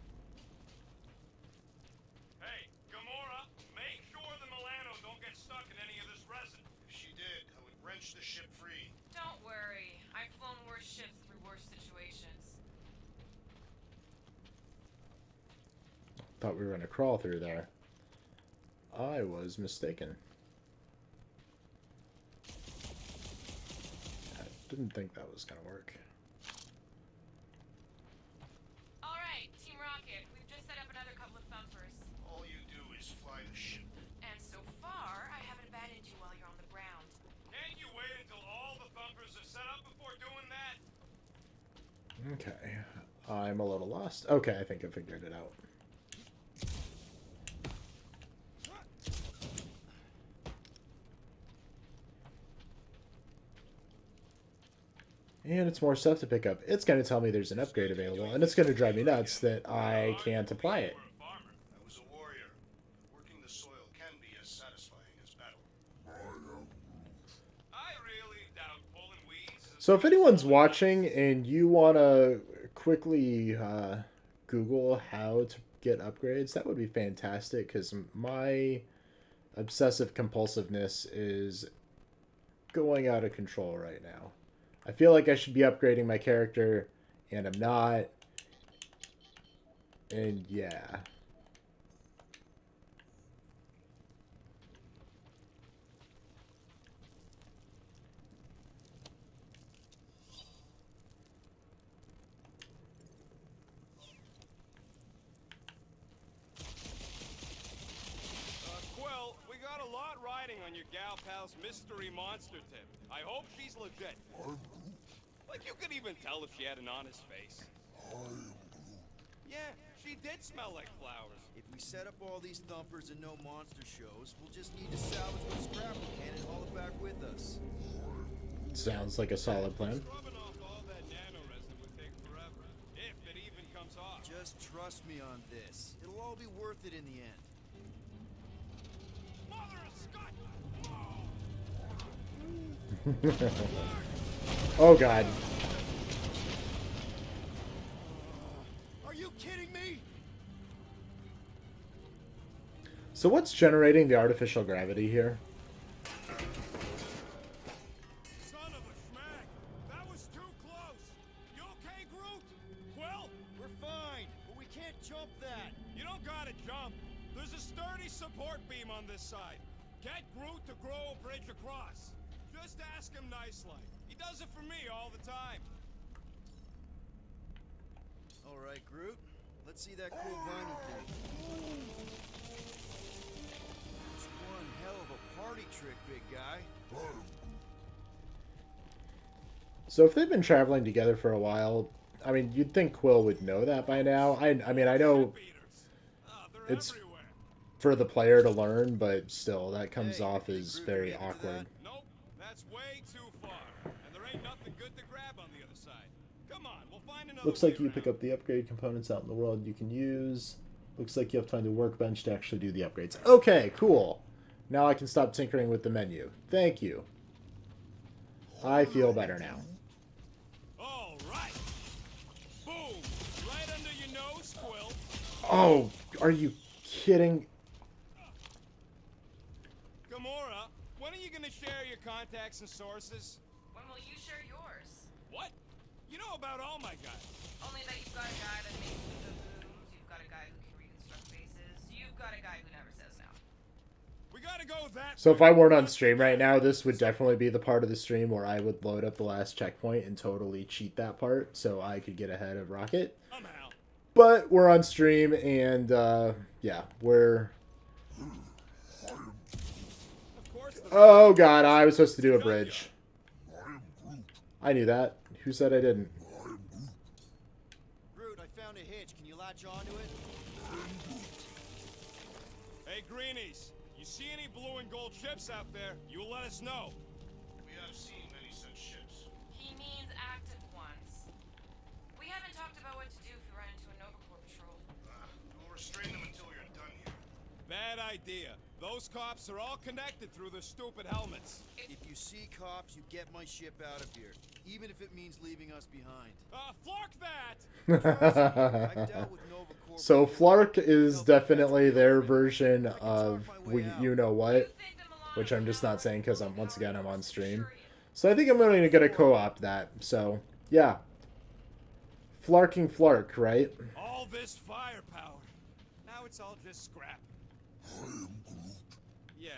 Hey, Gamora, make sure the Milano don't get stuck in any of this resin. If she did, I would wrench the ship free. Don't worry. I've flown worse ships through worse situations. Thought we were gonna crawl through there. I was mistaken. I didn't think that was gonna work. All right, Team Rocket. We've just set up another couple of thumpers. All you do is fly the ship. And so far, I haven't abandoned you while you're on the ground. Can't you wait until all the thumpers are set up before doing that? Okay. I'm a little lost. Okay, I think I figured it out. And it's more stuff to pick up. It's going to tell me there's an upgrade available, and it's going to drive me nuts that I can't apply it. We're a farmer. I was a warrior. Working the soil can be as satisfying as battle. I really doubt pulling weeds is So if anyone's watching and you want to quickly Google how to get upgrades, that would be fantastic, because my obsessive compulsiveness is going out of control right now. I feel like I should be upgrading my character, and I'm not. And yeah. Quill, we got a lot riding on your gal pal's mystery monster tip. I hope she's legit. Like, you could even tell if she had an honest face. Yeah, she did smell like flowers. If we set up all these thumpers and no monster shows, we'll just need to salvage what scrap we can and haul it back with us. Sounds like a solid plan. Scrubbing off all that nano resin would take forever, if it even comes off. Just trust me on this. It'll all be worth it in the end. Mother of Scott! Oh god. Are you kidding me? So what's generating the artificial gravity here? Son of a schmack! That was too close! You okay, Groot? Quill? We're fine, but we can't jump that. You don't gotta jump. There's a sturdy support beam on this side. Get Groot to grow a bridge across. Just ask him nice-like. He does it for me all the time. All right, Groot. Let's see that cool vinyl thing. It's one hell of a party trick, big guy. So if they've been traveling together for a while, I mean, you'd think Quill would know that by now. I mean, I know They're it's everywhere. for the player to learn, but still, that comes Hey, off hey, as Groot, very you into awkward. that? Nope, that's way too far. And there ain't nothing good to grab on the other side. Come on, we'll find another Looks like way you pick around. up the upgrade components out in the world you can use. Looks like you have to find a workbench to actually do the upgrades. Okay, cool. Now I can stop tinkering with the menu. Thank you. I feel better now. All right. Boom! Right under your nose, Quill. Oh, are you kidding? Gamora, when are you gonna share your contacts and sources? When will you share yours? What? You know about all my guys. Only that you've got a guy that makes the moves, you've got a guy who can reconstruct faces, you've got a guy who never says no. We gotta go that So if I weren't on stream right now, this would definitely be the part of the stream where I would load up the last checkpoint and totally cheat that part so I could get ahead of Rocket. somehow. But we're on stream and, yeah, we're... Of course the Oh god, I was supposed to do a bridge. I knew that. Who said I didn't? Groot, I found a hitch. Can you latch onto it? Hey, Greenies, you see any blue and gold ships out there, you let us know. We have seen many such ships. He means active ones. We haven't talked about what to do if we run into a Nova Corps patrol. We'll restrain them until we are done here. Bad idea. Those cops are all connected through their stupid helmets. If you see cops, you get my ship out of here. Even if it means leaving us behind. Flark that! I've dealt with Nova Corps So before. Flark is definitely their version of you know what, Think them along which I'm just not saying because I'm once again I'm on for stream. sure. So I think I'm going to get a co-op that. So yeah, Flarking Flark, right? All this firepower. Now it's all just scrap. Yeah,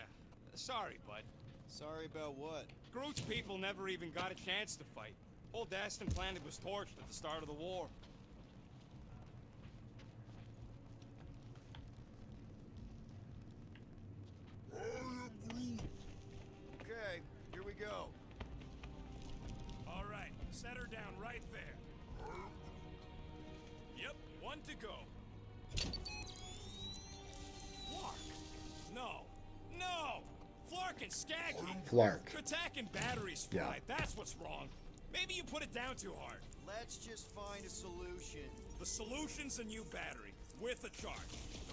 sorry, bud. Sorry about what? Groot's people never even got a chance to fight. Old Aston Planet was torched at the start of the war. Okay, here we go. All right, set her down right there. Yep, one to go. Flark! No! No! Flark and Skaggy! Flark. Attacking batteries Yeah. fly, that's what's wrong. Maybe you put it down too hard. Let's just find a solution. The solution's a new battery, with a charge.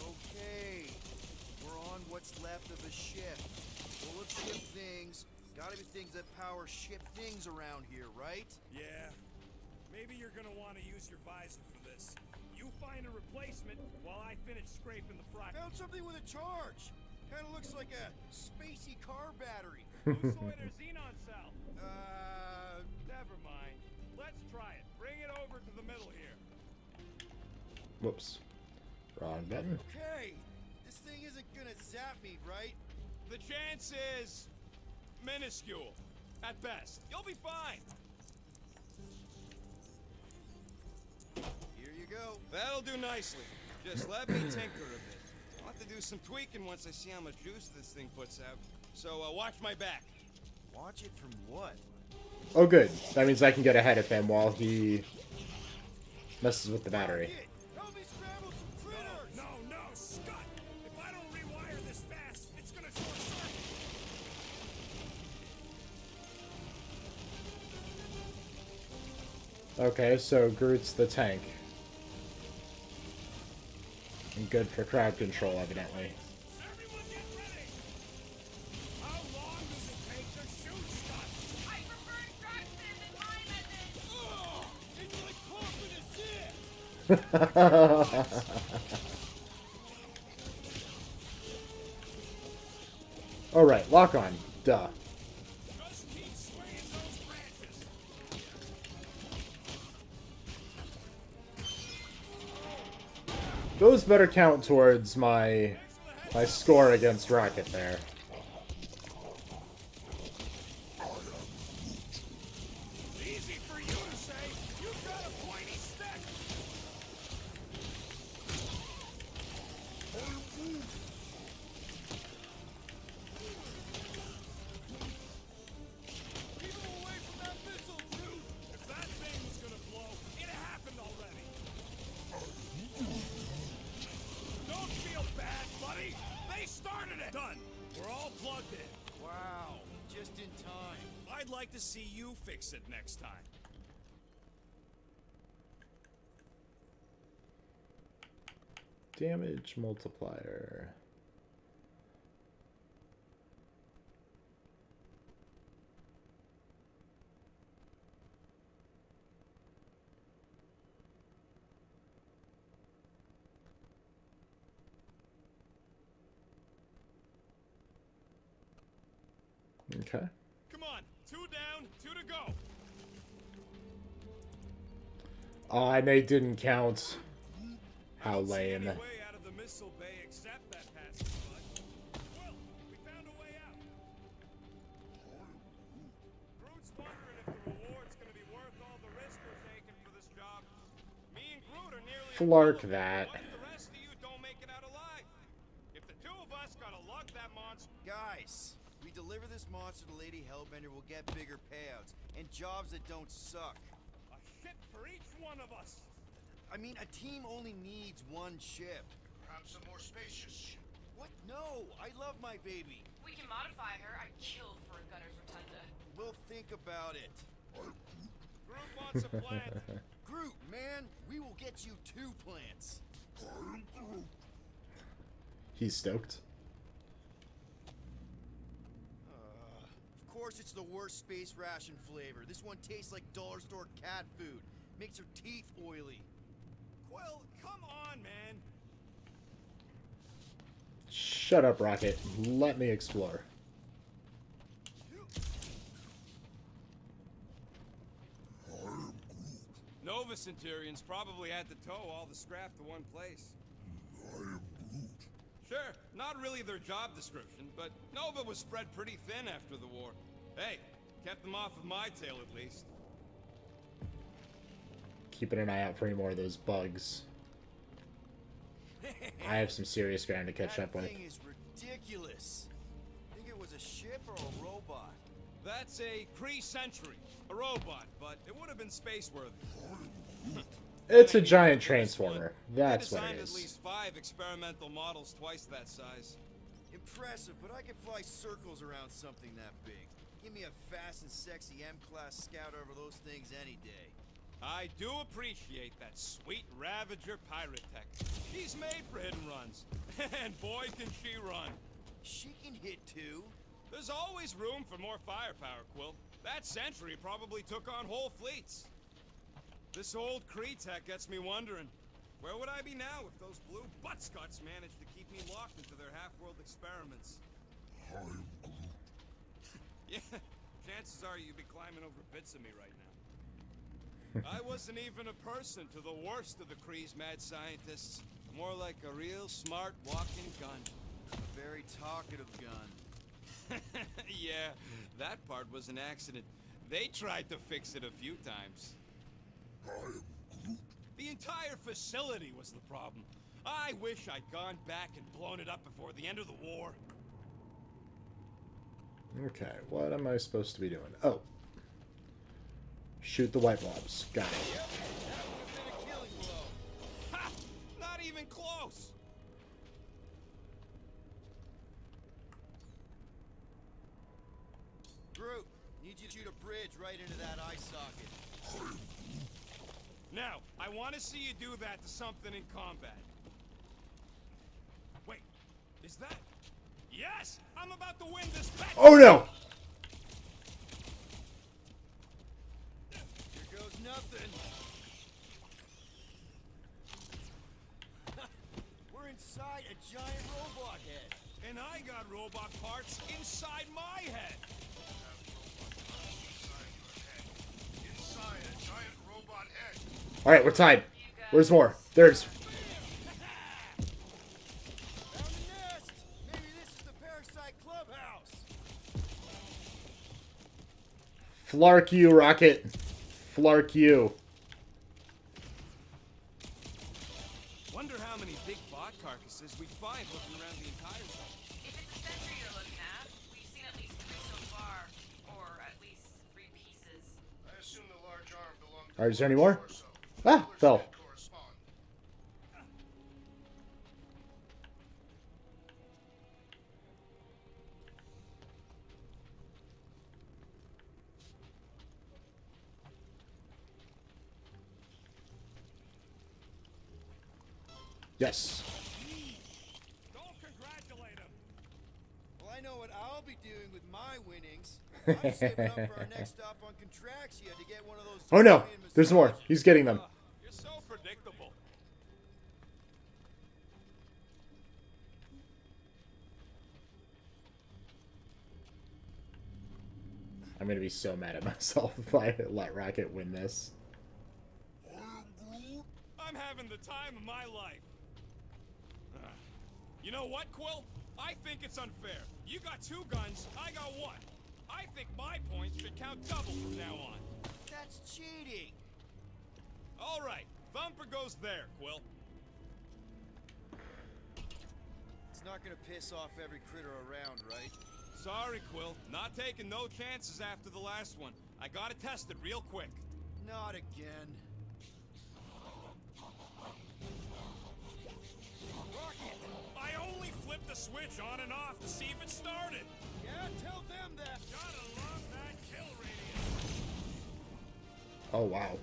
Okay. We're on what's left of the ship. Full of ship things, Gotta be things that power ship things around here, right? Yeah. Maybe you're gonna want to use your visor for this. You find a replacement while I finish scraping the front. Found something with a charge. Kinda looks like a spacey car battery. Lucioid or xenon cell? Never mind. Let's try it. Bring it over to the middle here. Whoops. Wrong button. Okay. This thing isn't gonna zap me, right? The chance is minuscule, at best. You'll be fine. Here you go. That'll do nicely. Just let me tinker a bit. I'll have to do some tweaking once I see how much juice this thing puts out. So watch my back. Watch it from what? Oh, good. That means I can get ahead of him while he messes with the battery. Help me scramble some critters! No, Scott! If I don't rewire this fast, it's gonna short circuit! Okay, so Groot's the tank. And good for crowd control, evidently. Everyone get ready! How long does it take to shoot, Scott? I prefer Draxton than my method. Oh, it's like carpet is it. Alright, lock on. Duh. Just keep swinging those branches. Those better count towards my score against Rocket there. Easy for you to say. You've got a pointy stick. Keep him away from that missile, Groot. If that thing was gonna blow, it happened already. Don't feel bad, buddy. They started it. Done. We're all plugged in. Wow, just in time. I'd like to see you fix it next time. Damage multiplier. Okay. Come on, 2 down, 2 to go. And they didn't count. How Don't see lame. any way out of the missile bay except that passage, bud. Well, we found a way out. Groot's wondering if the reward's gonna be worth all the risk we're taking for this job. Me and Groot are nearly Flark unbelievable. that. What if the rest of you don't make it out alive? If the 2 of us gotta lug that monster. Guys, we deliver this monster to Lady Hellbender, we'll get bigger payouts and jobs that don't suck. A ship for each one of us. I mean, a team only needs one ship. Perhaps a more spacious ship. What? No, I love my baby. We can modify her. I'd kill for a gunner's rotunda. We'll think about it. Groot wants a plant. Groot, man, we will get you 2 plants. He's stoked. Of course it's the worst space ration flavor. This one tastes like dollar store cat food. Makes your teeth oily. Quill, come on, man. Shut up, Rocket. Let me explore. Nova Centurions probably had to tow all the scrap to one place. Sure, not really their job description, but Nova was spread pretty thin after the war. Hey, kept them off of my tail at least. Keeping an eye out for any more of those bugs. I have some serious ground to catch up with. That thing is ridiculous. Think it was a ship or a robot? That's a Kree Sentry, a robot, but it would have been space-worthy. It's a giant transformer. That's They what designed it at is. least 5 experimental models twice that size. Impressive, but I can fly circles around something that big. Give me a fast and sexy M-Class Scout over those things any day. I do appreciate that sweet Ravager pirate tech. She's made for hidden runs. And boy, can she run. She can hit too. There's always room for more firepower, Quill. That sentry probably took on whole fleets. This old Kree tech gets me wondering, where would I be now if those blue buttscots managed to keep me locked into their half-world experiments? Yeah, chances are you'd be climbing over bits of me right now. I wasn't even a person to the worst of the Kree's mad scientists. More like a real smart walking gun. A very talkative gun. Yeah, that part was an accident. They tried to fix it a few times. The entire facility was the problem. I wish I'd gone back and blown it up before the end of the war. Okay, what am I supposed to be doing? Oh. Shoot the white blobs. Got it. Yep, that would have been a killing blow. Ha! Not even close! Groot, need you to shoot a bridge right into that eye socket. Now, I want to see you do that to something in combat. Wait, is that... Yes! I'm about to win this bet! Oh no! Here goes nothing. We're inside a giant robot head. And I got robot parts inside my head! Inside a giant robot head. Alright, we're tied. Where's more? There's... Found the nest! Maybe this is the Parasite Clubhouse! Flark you, Rocket. Flark you. Wonder how many big bot carcasses we find looking around the entire zone. If it's a sentry you're looking at, we've seen at least 3 so far. Or at least 3 pieces. I assume the large arm belonged to Alright, is there any more? torso. Ah, fell. Correspond. Yes. Don't congratulate him! Well, I know what I'll be doing with my winnings. I'm saving up for our next stop on Contraxia to get one of those... Oh no! Zirconian There's more. massages. He's getting them. You're so predictable. I'm gonna be so mad at myself if I let Rocket win this. I'm having the time of my life. You know what, Quill? I think it's unfair. You got 2 guns, I got 1. I think my points should count double from now on. That's cheating! All right, Thumper goes there, Quill. It's not gonna piss off every critter around, right? Sorry, Quill. Not taking no chances after the last one. I gotta test it real quick. Not again. I only flipped the switch on and off to see if it started. Yeah, tell them that. Gotta love that kill radius. Oh wow.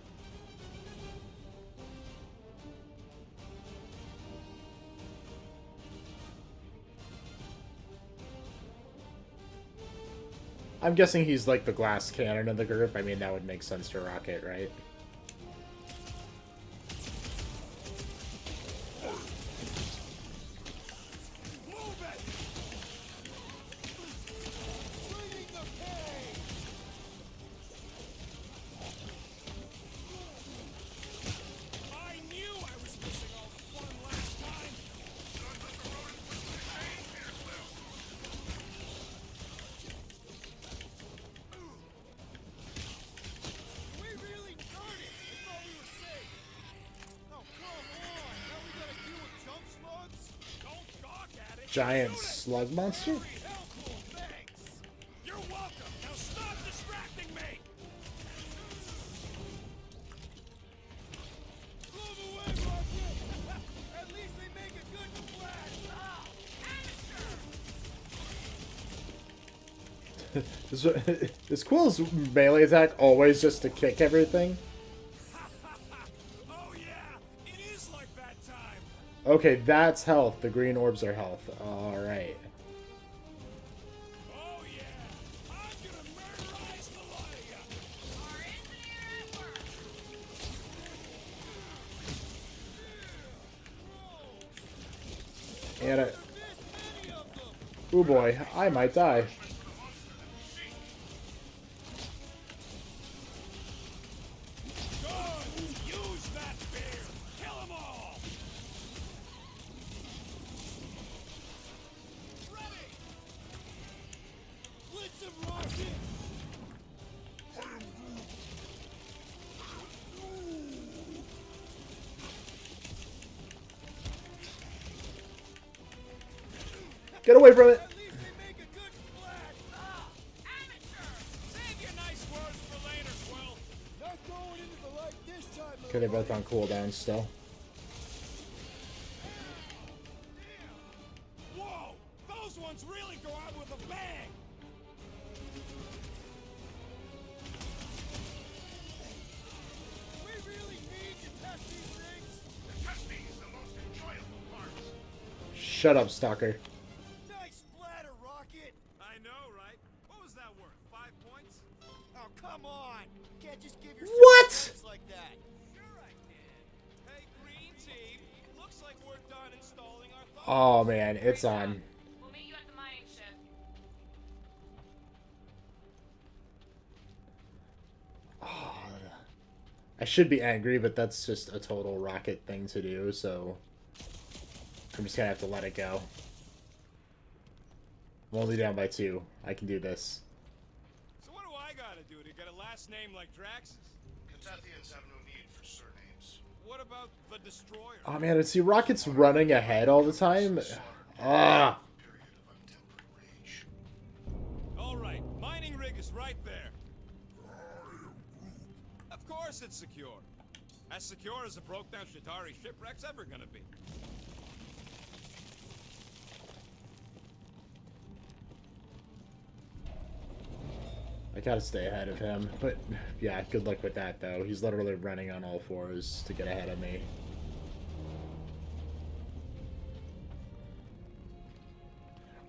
I'm guessing he's like the glass cannon of the group. I mean, that would make sense to Rocket, right? Move it! Bringing the pain! I knew I was missing all the fun last time. Don't let the rodent put the chain here, Quill. We really done it! I thought we were safe! Oh, come on! Now we gotta deal with jump slugs? Don't gawk at it. Giant Shoot it. slug monster? Holy hell, cool, thanks. You're welcome. Now stop distracting me. Move away, Rocket! At least they make a good splash! Is Quill's melee attack always just to kick everything? Oh yeah, it is like that time. Okay, that's health. The green orbs are health. Alright. Oh yeah, And oh boy, I might die. Use that bear! Kill them all! Ready! Blitz him, Rocket! Get away from it! At least they make a good splash! Amateur! Save your nice words for later, Quill! Not going into the light this time, Okay, they're both on cooldown still. Whoa! Those ones really go out with a bang! We really need to test these things! The testing is the most enjoyable part. Shut up, Stalker. Nice splatter, Rocket! I know, right? What was that worth? 5 points? Oh, come on! You can't just give yourself What? points like that. Sure I can. Hey, Green Team, looks like we're done installing our thought. Oh man, it's on. We'll meet you at the mining ship. I should be angry, but that's just a total Rocket thing to do, so I'm just gonna have to let it go. I'm only down by 2. I can do this. So what do I gotta do to get a last name like Drax's? Catathians have no need for surnames. What about the Destroyer? Oh man, and see Rocket's running ahead all the time. Ah. Period of untempered rage. All right, mining rig is right there. Of course it's secure. As secure as a broke-down Shatari shipwreck's ever gonna be. I gotta stay ahead of him, but yeah, good luck with that though. He's literally running on all 4s to get ahead of me.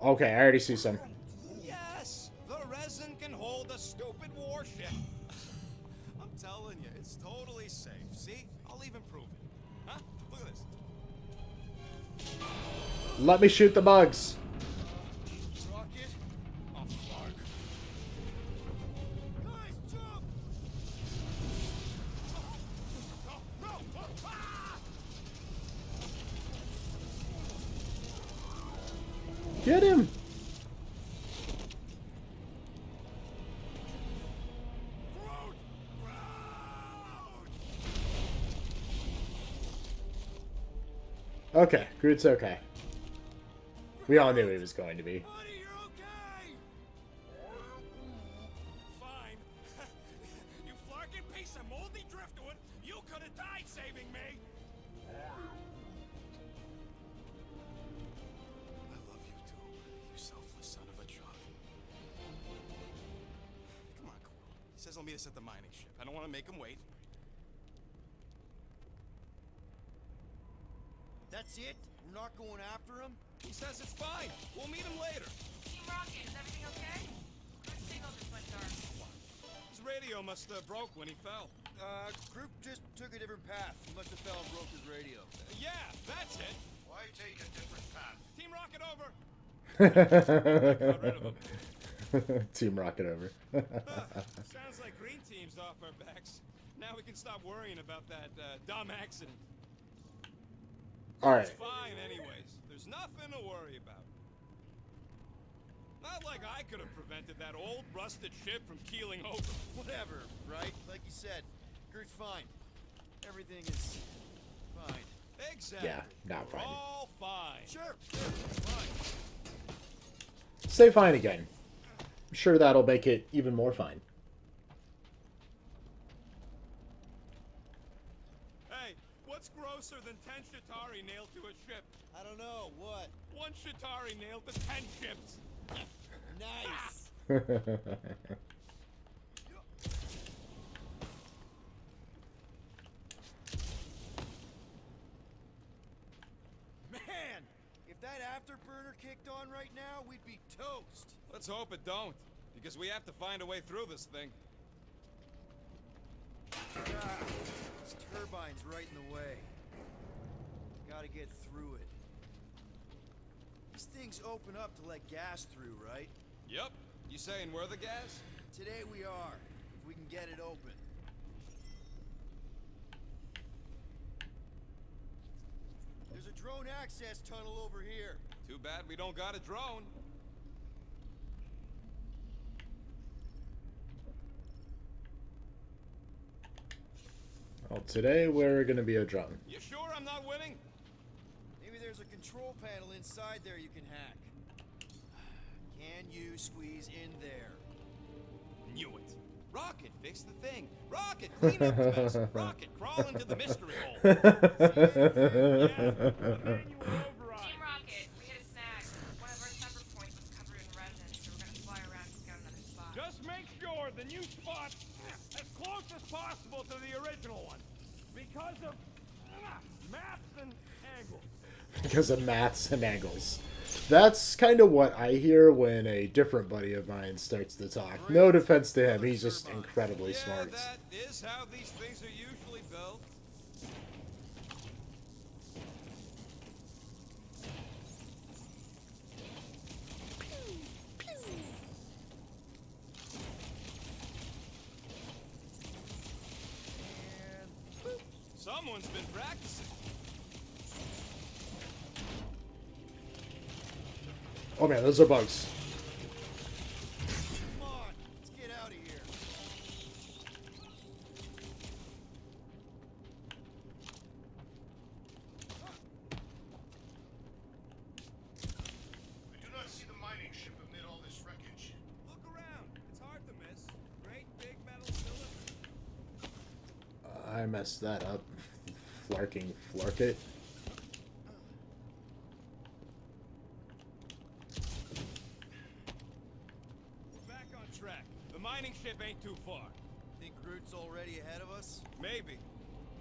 Okay, I already see some. Yes, the resin can hold a stupid warship. I'm telling you, it's totally safe. See? I'll even prove it. Huh? Look at this. Let me shoot the bugs. Rocket? Oh, fuck. Guys, jump! No, no! Ah! Get him! Groot! Groot! Okay, Groot's okay. We all knew he was going to be. Buddy, you're okay! Fine. You flarkin' piece of moldy driftwood! You could have died saving me! I love you too, you selfless son of a truck. Come on, Quill. He says he'll meet us at the mining ship. I don't want to make him wait. That's it? We're not going after him? He says it's fine. We'll meet him later. Team Rocket, is everything okay? Good signal just went dark. His radio must have broke when he fell. Group just took a different path. He must have fell and broke his radio. Yeah, that's it. Why take a different path? Team Rocket over. Got rid of him. Team Rocket over. Sounds like Green Team's off our backs. Now we can stop worrying about that dumb accident. Alright. It's fine anyways. There's nothing to worry about. Not like I could have prevented that old rusted ship from keeling over. Whatever, right? Like you said, Groot's fine. Everything is fine. Exactly. Yeah, not We're fine. all fine. Sure, it's fine. Say fine again. I'm sure that'll make it even more fine. Hey, what's grosser than 10 Shatari nailed to a ship? I don't know, what? 1 Shatari nailed to 10 ships. Nice. Man, if that afterburner kicked on right now, we'd be toast. Let's hope it don't, because we have to find a way through this thing. This turbine's right in the way. Gotta get through it. These things open up to let gas through, right? Yep. You saying we're the gas? Today we are. If we can get it open. There's a drone access tunnel over here. Too bad we don't got a drone. Well, today we're gonna be a drone. You sure I'm not winning? Maybe there's a control panel inside there you can hack. Can you squeeze in there? Knew it. Rocket, fix the thing. Rocket, clean up the mess. Rocket, crawl into the mystery hole. Team Rocket, we hit a snag. One of our separate points was covered in resin, so we're gonna fly around and scout another spot. Just make sure the new spot's as close as possible to the original one. Because of maps and angles. Because of maths and angles. That's kind of what I hear when a different buddy of mine starts to talk. No defense to him, he's just incredibly smart. That is how these things are usually built. Someone's been practicing. Oh man, those are bugs. Come on, let's get out of here. I do not see the mining ship amid all this wreckage. Look around. It's hard to miss. Great big metal cylinder. I messed that up. Flarking flark it. We're back on track. The mining ship ain't too far. Think Groot's already ahead of us? Maybe.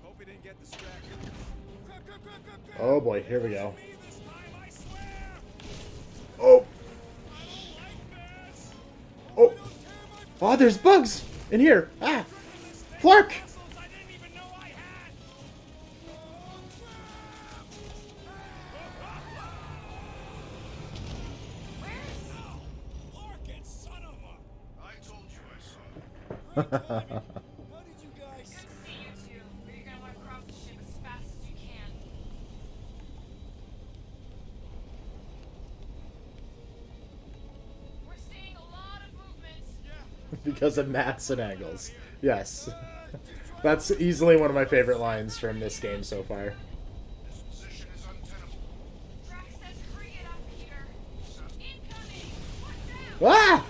Hope he didn't get distracted. Crap, crap, crap, crap, crap. Oh boy, here we go. Me this time, I swear. Oh! I don't like this. Oh! Oh, there's bugs in here! Ah! Flark! Muscles I didn't even know I had. Larkin, son of a. I told you I saw. How did you guys? Good to see you two, but you're gonna want to cross the ship as fast as you can. We're seeing a lot of movement. Because of maths and angles. Yes. That's easily one of my favorite lines from this game so far. This position is untenable. Drax says hurry it up, Peter. Incoming! Watch out! Ah!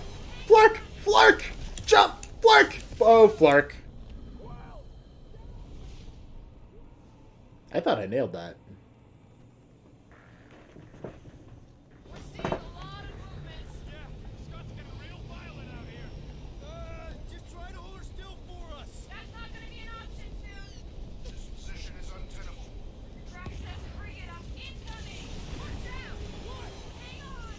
Flark! Flark! Jump! Flark! Oh, Flark. I thought I nailed that. We're seeing a lot of movement. Scott's getting real violent out here. Just try to hold her still for us. That's not gonna be an option soon. This position is untenable. Drax says hurry it up. Incoming! Watch out! What? Hang on!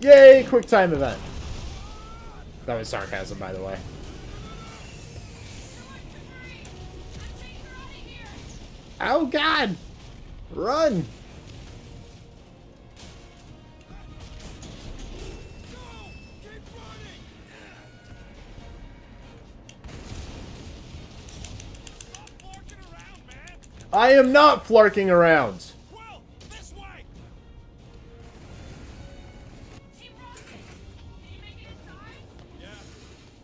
Yay! Quick time event. That was sarcasm, by the way. Oh god! Run! Flarking around, man. I am not flarking around. Quill, this way. Team Rocket! Can you make it inside? Yeah.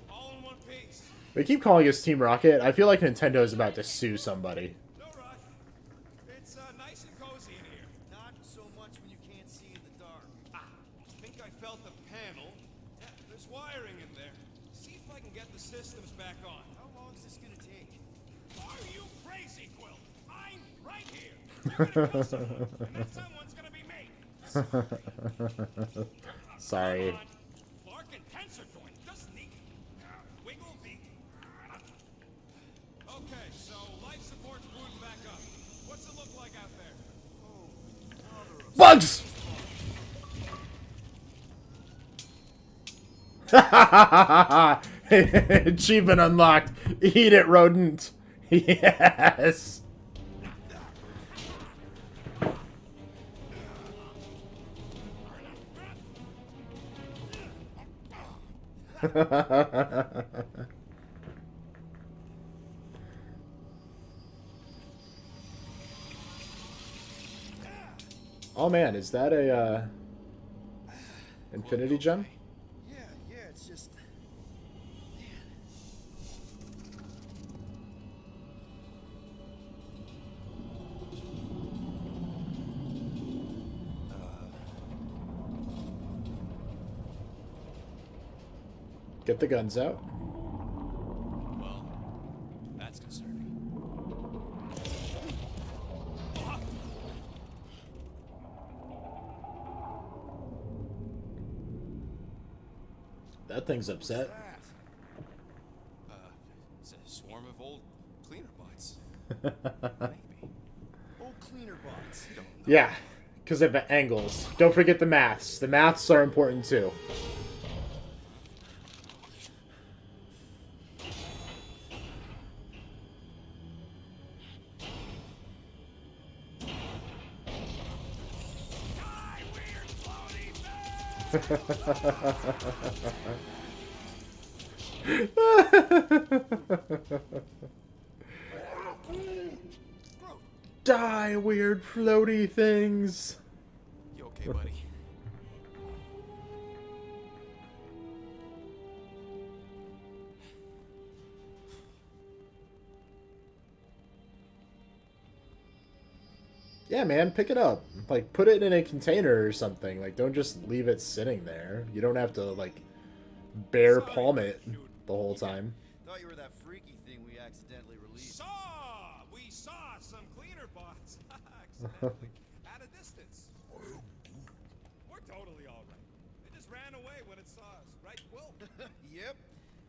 All in one piece. They keep calling us Team Rocket. I feel like Nintendo is about to sue somebody. No rush. It's nice and cozy in here. Not so much when you can't see in the dark. Ah, think I felt the panel. Yeah, there's wiring in there. See if I can get the systems back on. How long is this gonna take? Are you crazy, Quill? I'm right here. You're gonna kill someone, and that someone's gonna be me. Sorry. Come on. Larkin tensor joint. Just neat. Wiggle beak. Okay, so life support's booting back up. What's it look like out there? Bugs! Achievement unlocked. Eat it, rodent. Yes. Oh man, is that a infinity gem? Yeah, it's just... Get the guns out. Well, that's concerning. That thing's upset. It's a swarm of old cleaner bots. Old cleaner bots. Yeah, because of the angles. Don't forget the maths. The maths are important too. Die, weird floaty things. You okay, buddy? Yeah, man, pick it up. Like, put it in a container or something. Like, don't just leave it sitting there. You don't have to, like, bare palm it the whole time. Thought you were that freaky thing we accidentally released. We saw some cleaner bots accidentally at a distance. We're totally all right. They just ran away when it saw us, right, Quill? Yep.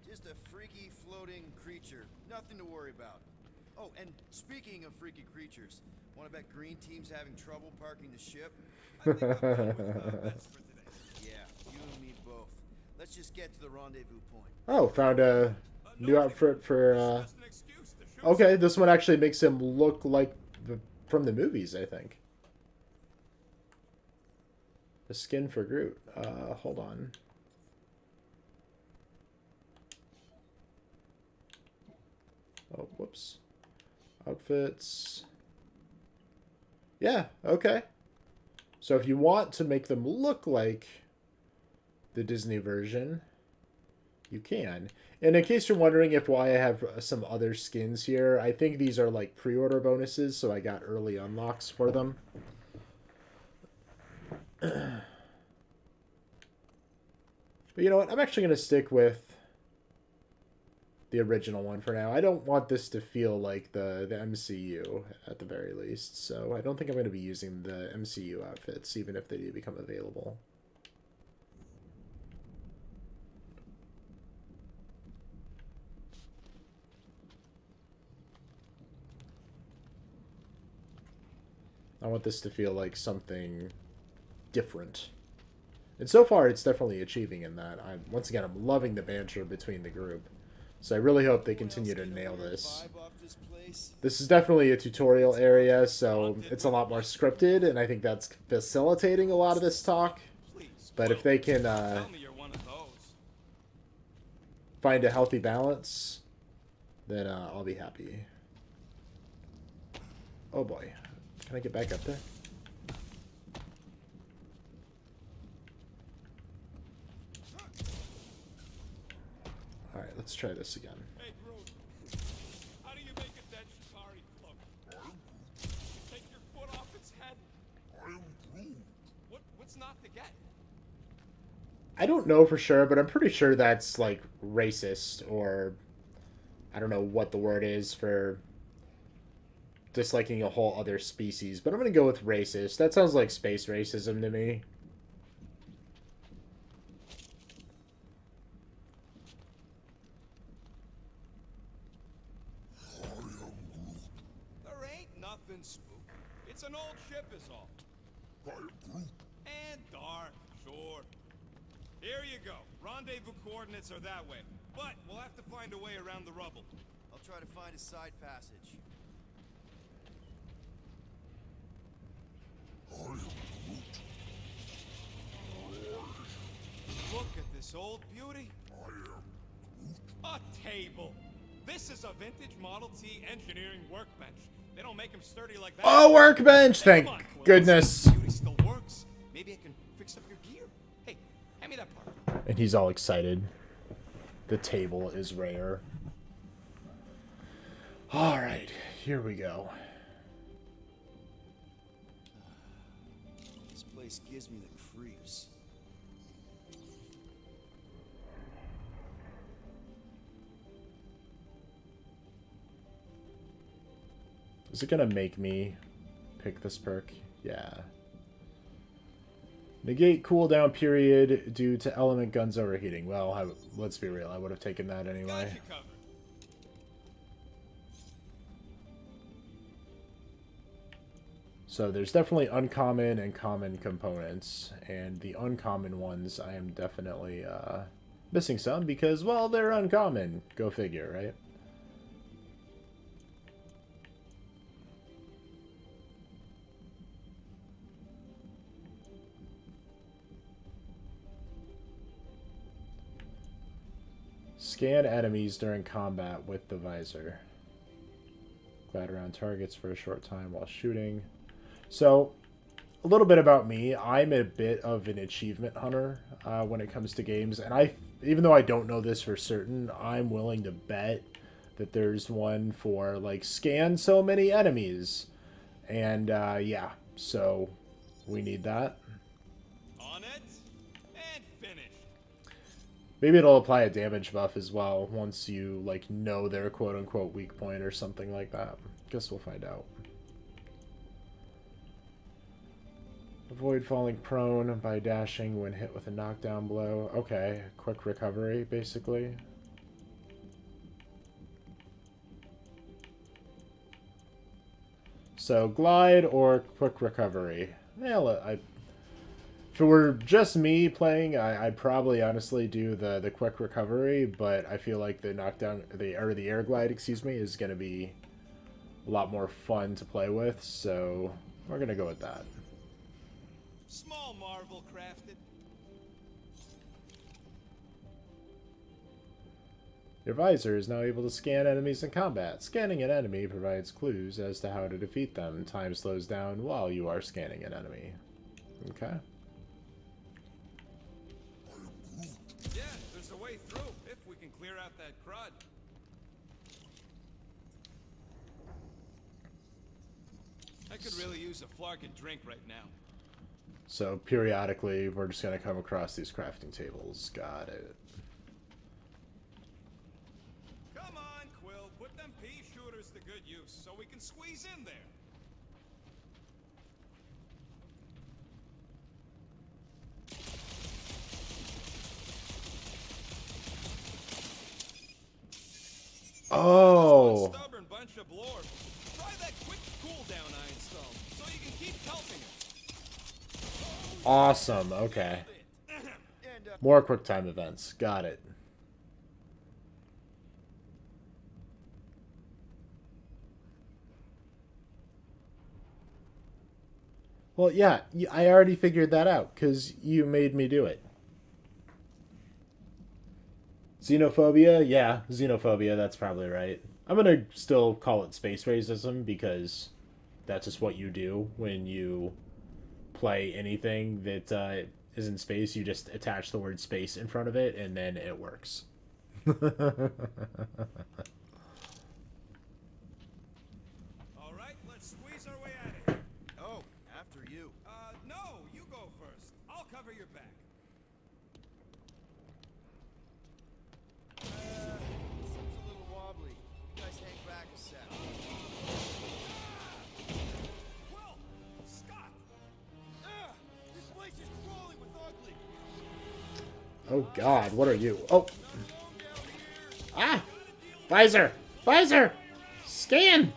Just a freaky floating creature. Nothing to worry about. Oh, and speaking of freaky creatures, want to bet Green Team's having trouble parking the ship? I think I'm done with bets for today. Yeah, you and me both. Let's just get to the rendezvous point. Oh, found a new outfit for, Just an excuse to shoot Okay, this one actually makes him look like from the movies, I think. The skin for Groot. Hold on. Oh, whoops. Outfits. Yeah, okay. So if you want to make them look like the Disney version, you can. And in case you're wondering why I have some other skins here, I think these are like pre-order bonuses, so I got early unlocks for them. But you know what? I'm actually going to stick with the original one for now. I don't want this to feel like the MCU at the very least, so I don't think I'm going to be using the MCU outfits, even if they do become available. I want this to feel like something different. And so far, it's definitely achieving in that. Once again, I'm loving the banter between the group. So I really hope they continue to nail this. This is definitely a tutorial area, so it's a lot more scripted, and I think that's facilitating a lot of this talk. But if they can Tell me you're one of those. find a healthy balance, then I'll be happy. Oh boy. Can I get back up there? Alright, let's try this again. Hey, Groot. How do you make a dead Shikari float? Take your foot off its head? What's not to get? I don't know for sure, but I'm pretty sure that's like racist, or I don't know what the word is for disliking a whole other species, but I'm gonna go with racist. That sounds like space racism to me. There ain't nothing spook. It's an old ship is all. And dark, sure. Here you go. Rendezvous coordinates are that way. But we'll have to find a way around the rubble. I'll try to find a side passage. Look at this old beauty. A table. This is a vintage Model T engineering workbench. They don't make them sturdy like that. Oh, workbench! Hey, Thank come on, Quill. goodness. Beauty still works. Maybe I can fix up your gear. Hey, hand me that part. And he's all excited. The table is rare. Alright, here we go. This place gives me the creeps. Is it gonna make me pick this perk? Yeah. Negate cooldown period due to element guns overheating. Well, let's be real. I would have taken that Got anyway. you covered. So there's definitely uncommon and common components. And the uncommon ones I am definitely missing some because, well, they're uncommon. Go figure, right? Scan enemies during combat with the visor. Glide around targets for a short time while shooting. So, a little bit about me. I'm a bit of an achievement hunter when it comes to games. And even though I don't know this for certain, I'm willing to bet that there's one for, like, scan so many enemies. And, yeah. So, we need that. On it and finished. Maybe it'll apply a damage buff as well once you, like, know their quote-unquote weak point or something like that. Guess we'll find out. Avoid falling prone by dashing when hit with a knockdown blow. Okay, quick recovery, basically. So, glide or quick recovery. Yeah, if it were just me playing, I'd probably honestly do the quick recovery, but I feel like the knockdown, the air glide, excuse me, is going to be a lot more fun to play with, so we're going to go with that. Small marvel crafted. Your visor is now able to scan enemies in combat. Scanning an enemy provides clues as to how to defeat them. Time slows down while you are scanning an enemy. Okay. Yeah, there's a way through if we can clear out that crud. I could really use a flarkin drink right now. So periodically, we're just going to come across these crafting tables. Got it. Come on, Quill, put them pea shooters to good use so we can squeeze in there. Oh! One stubborn bunch of blorb. Try that quick cooldown I installed so you can keep pelting it. Awesome. Okay. More QuickTime events. Got it. Well, yeah, I already figured that out because you made me do it. Xenophobia? Yeah, xenophobia, that's probably right. I'm going to still call it space racism because that's just what you do when you play anything that is in space. You just attach the word space in front of it and then it works. All right, let's squeeze our way out of here. Oh, after you. No, you go first. I'll cover your back. Seems a little wobbly. You guys hang back a sec. Quill! Scott! This place is crawling with ugly. Oh god, what are you? Oh! Ah! Visor! Visor! Scan!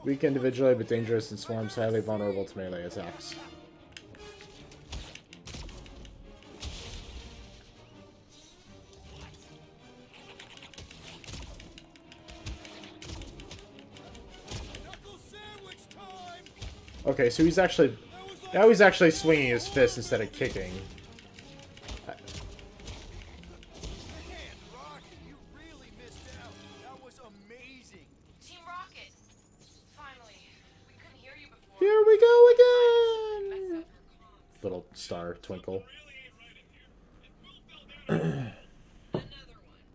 Weak individually, but dangerous in swarms, highly vulnerable to melee attacks. Okay, so he's actually... Now he's actually swinging his fist instead of kicking. little star twinkle. Another one.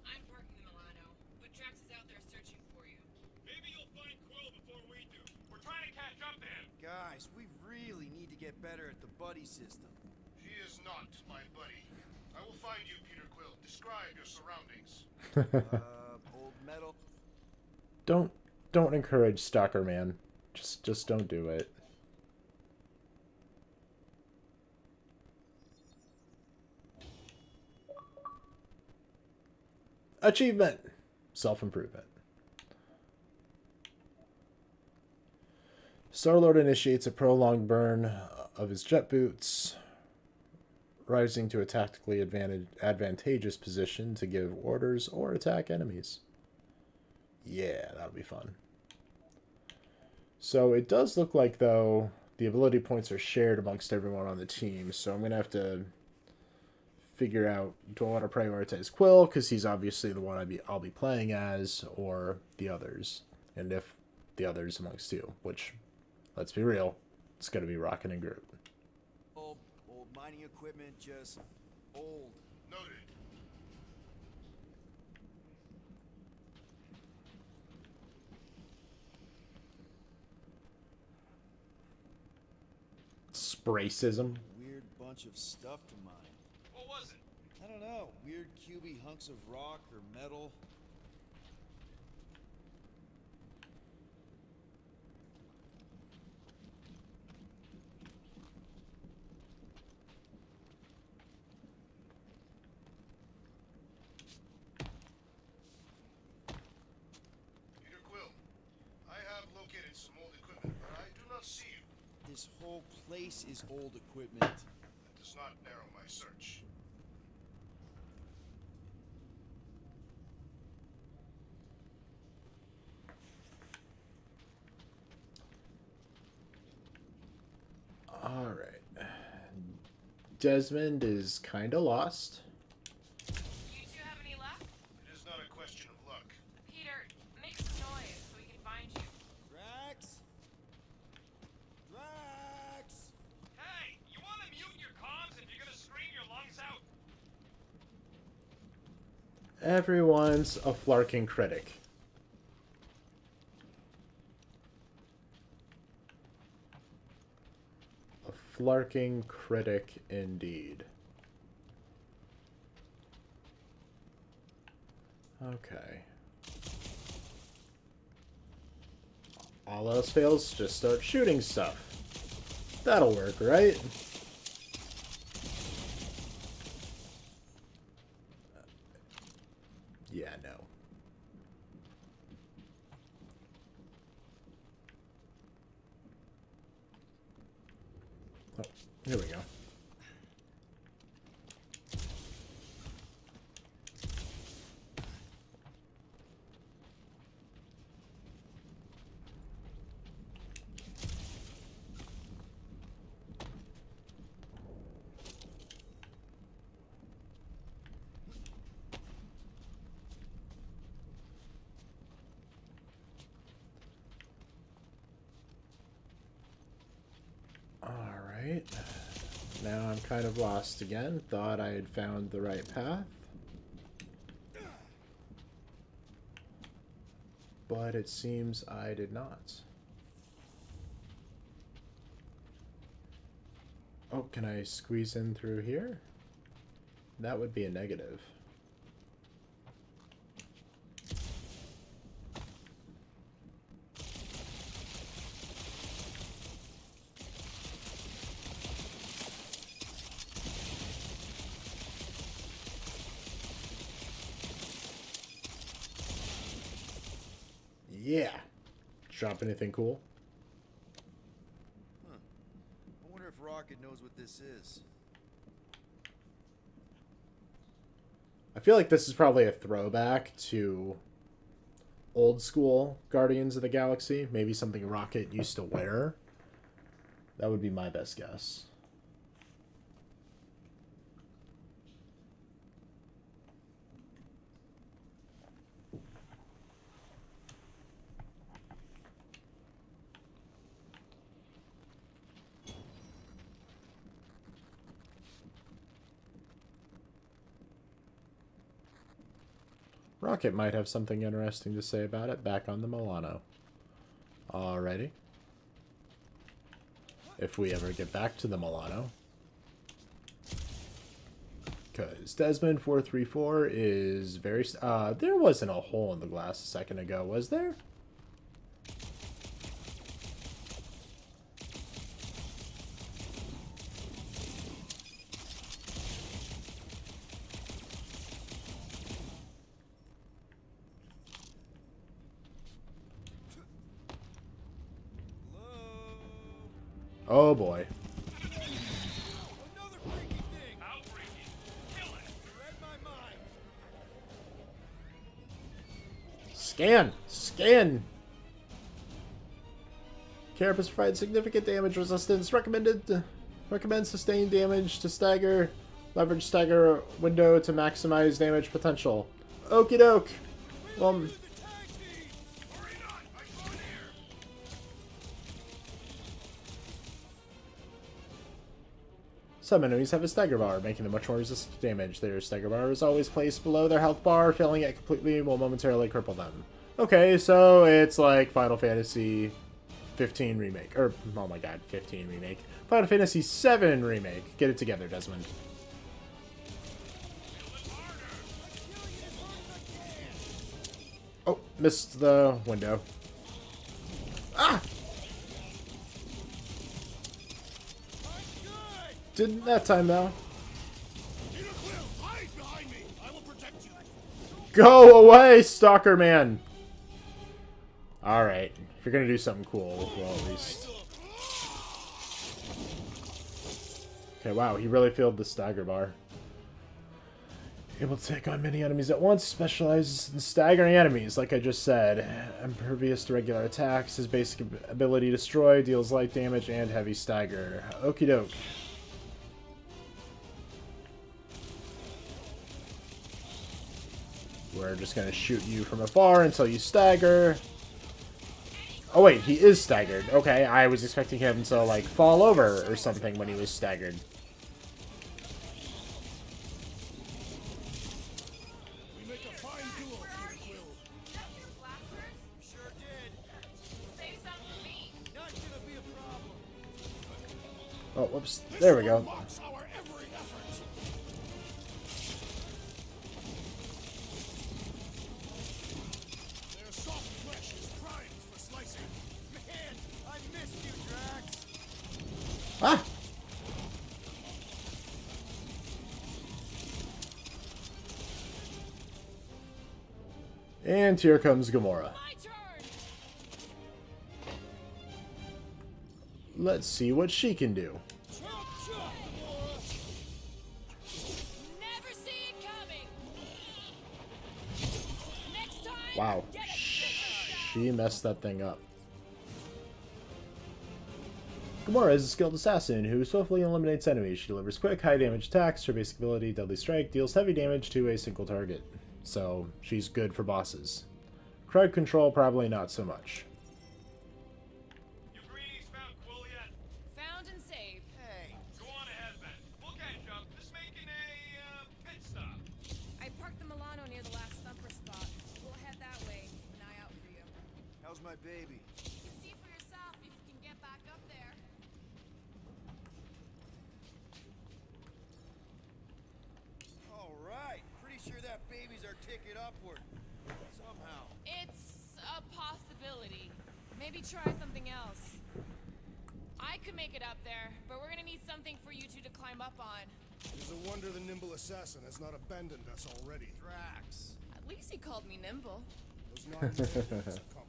I'm parking the Milano, but Drax is out there searching for you. Maybe you'll find Quill before we do. We're trying to catch up to him. Guys, we really need to get better at the buddy system. He is not my buddy. I will find you, Peter Quill. Describe your surroundings. Old metal. Don't encourage Stalker Man. Just don't do it. Achievement! Self-improvement. Star-Lord initiates a prolonged burn of his jet boots, rising to a tactically advantageous position to give orders or attack enemies. Yeah, that'll be fun. So it does look like, though, the ability points are shared amongst everyone on the team, so I'm going to have to figure out, do I want to prioritize Quill, because he's obviously the one I'll be playing as, or the others, and if the others amongst two, which, let's be real, it's going to be Rocket and Groot. Old mining equipment, just old. Noted. Spracism. Weird bunch of stuff to mine. What was it? I don't know. Weird cubey hunks of rock or metal. Peter Quill, I have located some old equipment, but I do not see you. This whole place is old equipment. That does not narrow my search. Alright. Desmond is kind of lost. You two have any luck? It is not a question of luck. Peter, make some noise so we can find you. Drax? Drax? Hey, you want to mute your comms if you're gonna scream your lungs out? Everyone's a Flarkin critic. A Flarking critic indeed. Okay. All else fails, just start shooting stuff. That'll work, right? Yeah, no. Oh, here we go. Alright. Now I'm kind of lost again. Thought I had found the right path. But it seems I did not. Oh, can I squeeze in through here? That would be a negative. Yeah. Drop anything cool? Huh. I wonder if Rocket knows what this is. I feel like this is probably a throwback to old school Guardians of the Galaxy. Maybe something Rocket used to wear. That would be my best guess. Rocket might have something interesting to say about it back on the Milano. Alrighty. If we ever get back to the Milano. Because Desmond434 is very... there wasn't a hole in the glass a second ago, was there? Oh boy. Another freaky thing! Outbreaking. Kill it. You read my mind. Scan! Scan! Carapace provides significant damage resistance. Recommend sustained damage to stagger. Leverage stagger window to maximize damage potential. Okie doke. Well, some enemies have a stagger bar, making them much more resistant to damage. Their stagger bar is always placed below their health bar, failing it completely will momentarily cripple them. Okay, so it's like Final Fantasy 15 Remake. Or, oh my god, 15 Remake. Final Fantasy 7 Remake. Get it together, Desmond. Oh, missed the window. Ah! Didn't that time, though. Peter Quill, hide behind me. I will protect you. Go away, Stalker Man! Alright. If you're gonna do something cool, well, at least... Okay, wow, he really filled the stagger bar. Able to take on many enemies at once, specializes in staggering enemies, like I just said. Impervious to regular attacks, his basic ability destroy, deals light damage, and heavy stagger. Okie doke. We're just gonna shoot you from afar until you stagger. Oh wait, he is staggered. Okay, I was expecting him to, like, fall over or something when he was staggered. We make a fine duo, Peter Quill. Is that your blasters? Sure did. Save some for me. Not gonna be a problem. Oh, whoops. There we go. Marks our every effort. Their soft flesh is primed for slicing. Man, I missed you, Drax. Ah! And here comes Gamora. My turn! Let's see what she can do. Never see it coming! Next time! Wow. Get it. She messed that thing up. Gamora is a skilled assassin who swiftly eliminates enemies. She delivers quick, high-damage attacks. Her basic ability, Deadly Strike, deals heavy damage to a single target. So, she's good for bosses. Crowd control, probably not so much. You greenies found Quill yet? Found and saved. Hey, Go on ahead, then. We'll catch up. Just making a, pit stop. I parked the Milano near the last thumper spot. We'll head that way. Keep an eye out for you. how's my baby? You can see for yourself if you can get back up there. All right. Pretty sure that baby's our ticket upward. Somehow. It's a possibility. Maybe try something else. I could make it up there, but we're gonna need something for you two to climb up on. It's a wonder the nimble assassin has not abandoned us already. Drax. At least he called me nimble. Was not intended as a compliment.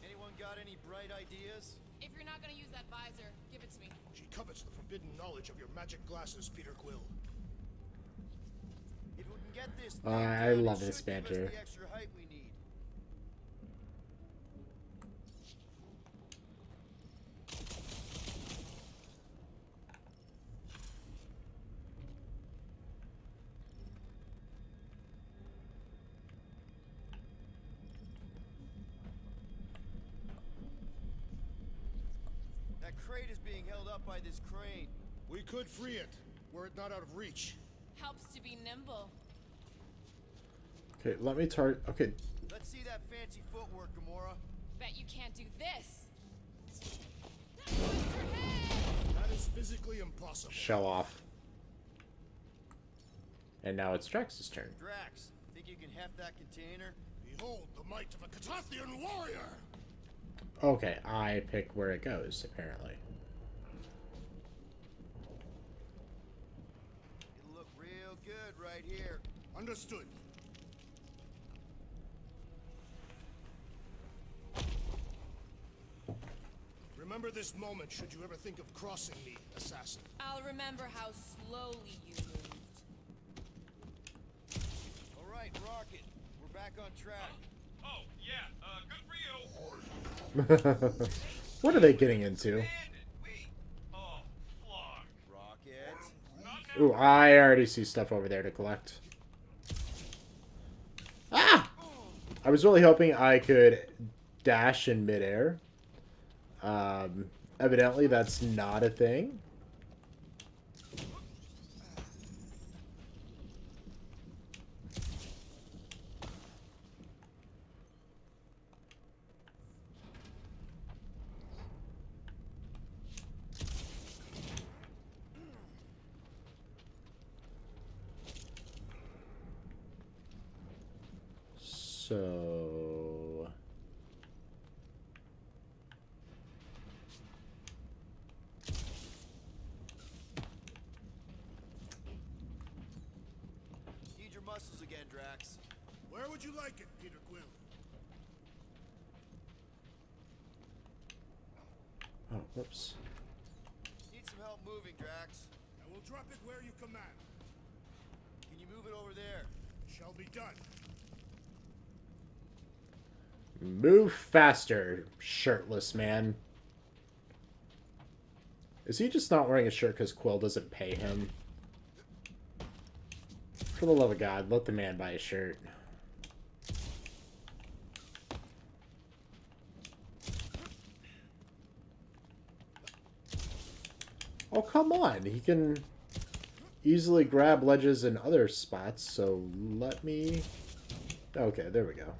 Anyone got any bright ideas? If you're not gonna use that visor, give it to me. She covets the forbidden knowledge of your magic glasses, Peter Quill. If we can get this I thing done, love it this should give us banter. the extra height we need. That crate is being held up by this crane. We could free it, were it not out of reach. Helps to be nimble. Okay, let me target. Okay, Let's see that fancy footwork, Gamora. Bet you can't do this. That is physically impossible. show off. And now it's Drax's turn. Drax, think you can heft that container? Behold the might of a Catathian warrior! Okay, I pick where it goes, apparently. It'll look real good right here. Understood. Remember this moment should you ever think of crossing me, assassin. I'll remember how slowly you moved. All right, Rocket, we're back on track. Oh, yeah, good for you. What are they getting into? Bandit, wait. Oh, fuck. Rocket. Not Ooh, I already see stuff over there to collect. Ah! I was really hoping I could dash in midair. Evidently that's not a thing. So... Need your muscles again, Drax. Where would you like it, Peter Quill? Oh, whoops. Need some help moving, Drax. I will drop it where you command. Can you move it over there? Shall be done. Move faster, shirtless man. Is he just not wearing a shirt because Quill doesn't pay him? For the love of God, let the man buy a shirt. Oh, come on. He can easily grab ledges in other spots, so let me... Okay, there we go.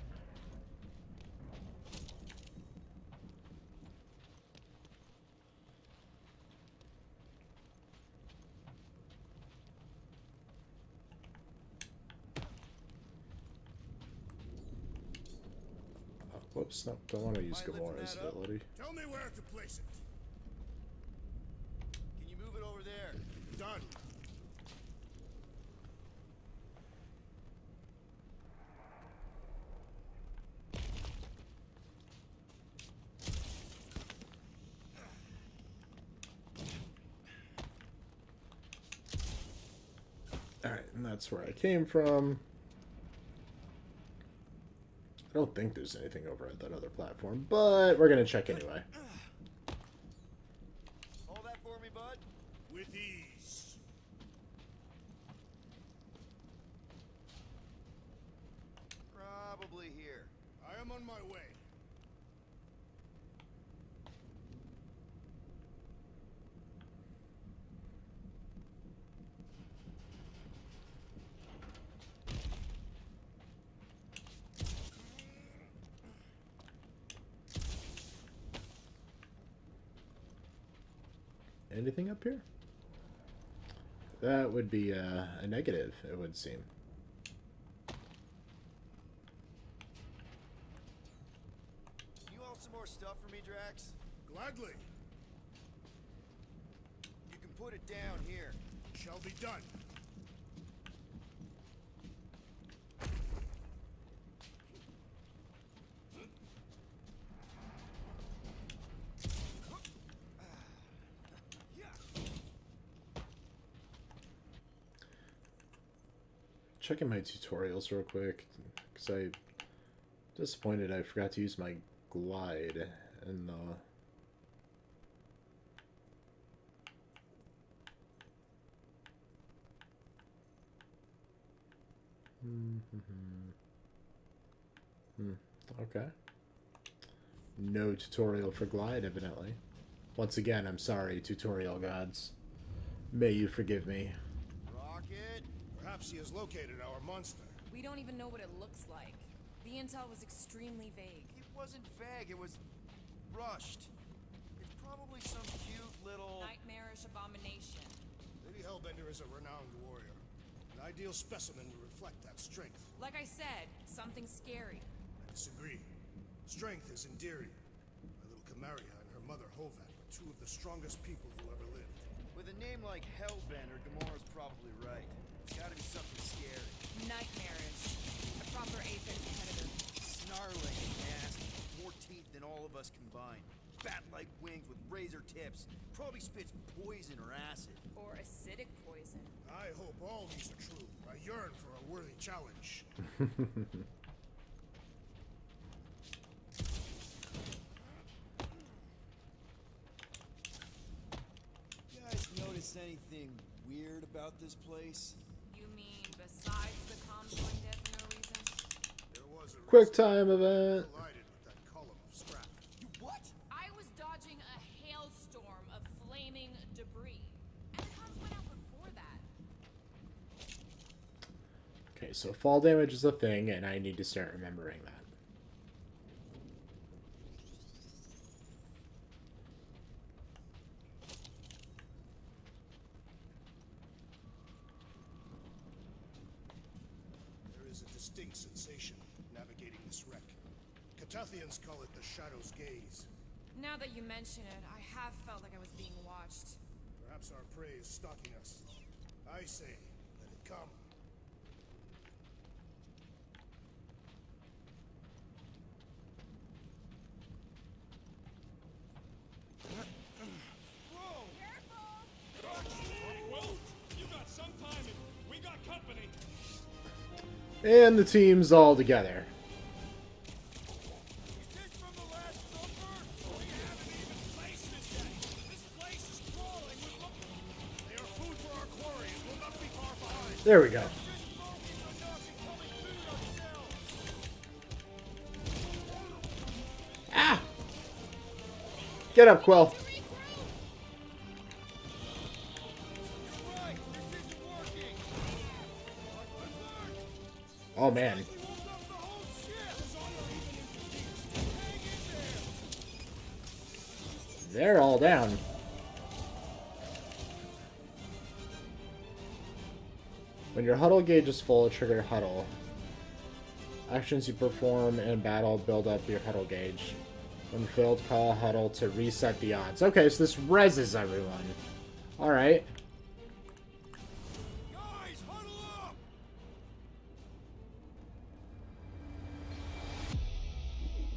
Whoops, no, don't want to use Mind lifting Gamora's that up? ability. Tell me where to place it. Can you move it over there? Done. Alright, and that's where I came from. I don't think there's anything over at that other platform, but we're going to check anyway. Hold that for me, bud. With ease. Probably here. I am on my way. Anything up here? That would be a negative, it would seem. You want some more stuff for me, Drax? Gladly. You can put it down here. Shall be done. Checking my tutorials real quick, because I'm disappointed I forgot to use my glide in the... Okay. No tutorial for glide, evidently. Once again, I'm sorry, tutorial gods. May you forgive me. Rocket? Perhaps he has located our monster. We don't even know what it looks like. The intel was extremely vague. It wasn't vague, it was rushed. It's probably some cute little... Nightmarish abomination. Lady Hellbender is a renowned warrior. An ideal specimen to reflect that strength. Like I said, something scary. I disagree. Strength is endearing. My little Camaria and her mother Hovat were two of the strongest people who ever lived. With a name like Hellbender, Gamora's probably right. It's gotta be something scary. Nightmarish. A proper apex predator. Snarling and nasty. More teeth than all of us combined. Bat-like wings with razor tips. Probably spits poison or acid. Or acidic poison. I hope all these are true. I yearn for a worthy challenge. You guys notice anything weird about this place? You mean besides the comms going dead for no reason? There was a Quick time event. collided with that column of scrap. You what? I was dodging a hailstorm of flaming debris. And the comms went out before that. Okay, so fall damage is a thing, and I need to start remembering that. There is a distinct sensation navigating this wreck. Catathians call it the Shadow's Gaze. Now that you mention it, I have felt like I was being watched. Perhaps our prey is stalking us. I say, let it come. Well, you got some time and we got company. And the team's all together. Is this from the last supper? We haven't even placed it yet. This place is crawling with They are food for our quarry and will not be far behind. There we go. Ah! Get up, Quill. Oh man. They're all down. When your huddle gauge is full, trigger huddle. Actions you perform in battle build up your huddle gauge. When filled, call huddle to reset the odds. Okay, so this reses everyone. Alright. Guys, huddle up!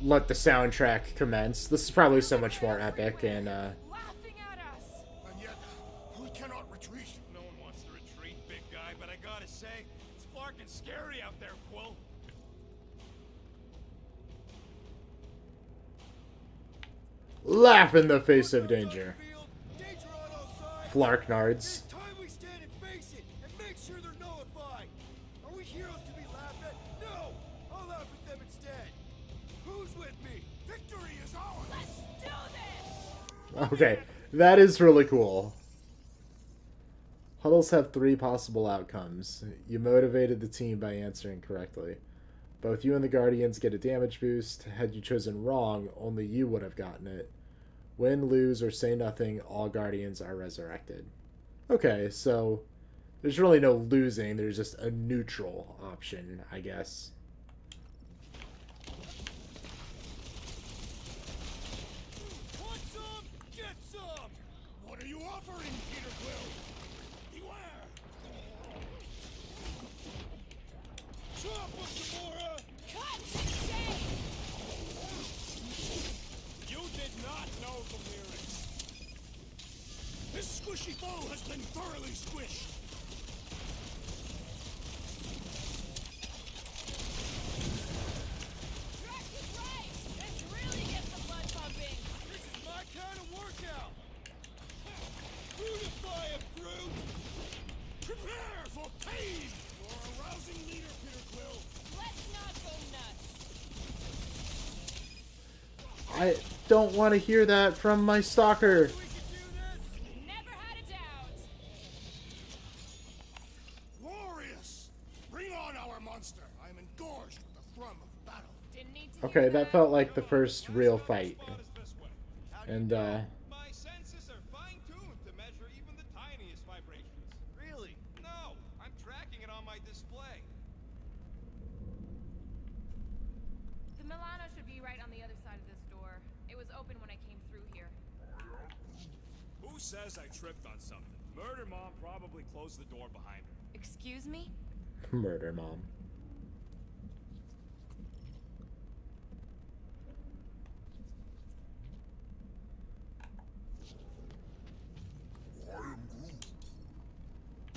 Let the soundtrack commence. This is probably so much more epic and Laughing at us! And yet, we cannot retreat. No one wants to retreat, big guy, but I gotta say, it's fucking scary out there, Quill. laugh in the face of danger. Danger on all sides. Flarknards. It's time we stand and face it and make sure they're nullified. Are we heroes to be laughed at? No! I'll laugh at them instead. Who's with me? Victory is ours! Let's do this! Okay, that is really cool. Huddles have 3 possible outcomes. You motivated the team by answering correctly. Both you and the Guardians get a damage boost. Had you chosen wrong, only you would have gotten it. Win, lose, or say nothing, all Guardians are resurrected. Okay, so there's really no losing. There's just a neutral option, I guess. Want some? Get some! What are you offering, Peter Quill? Beware! Chop with Gamora! Cut! Shane! You did not know the lyrics. This squishy foe has been thoroughly squished. Drax is right! Let's really get the blood pumping! This is my kind of workout! Beautify it, brute! Prepare for pain! You're a rousing leader, Peter Quill. Let's not go nuts! don't want to hear that from my stalker. Never had a doubt. Glorious! Bring on our monster! I am engorged with the thrum of battle. Didn't need to Okay, hear that felt like the first real fight. And, My senses are fine-tuned to measure even the tiniest vibrations. Really? No, I'm tracking it on my display. The Milano should be right on the other side of this door. It was open when I came through here. Who says I tripped on something? Murder Mom probably closed the door behind her. Excuse me? murder mom.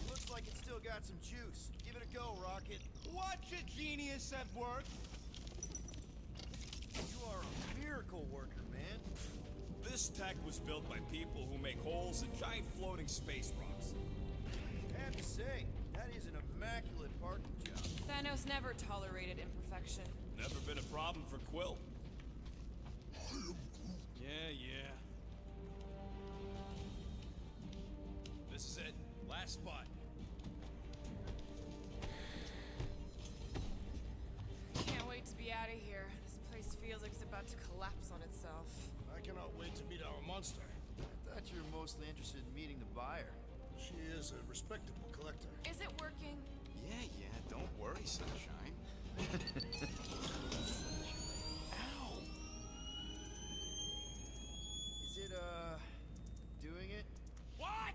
Looks like it's still got some juice. Give it a go, Rocket. Watch a genius at work. You are a miracle worker, man. This tech was built by people who make holes in giant floating space rocks. I have to say, that is an immaculate parking job. Thanos never tolerated imperfection. Never been a problem for Quill. Yeah. This is it. Last spot. Can't wait to be out of here. This place feels like it's about to collapse on itself. I cannot wait to meet our monster. I thought you were mostly interested in meeting the buyer. She is a respectable collector. Is it working? Yeah, don't worry, Sunshine. Ow! Is it, doing it? What?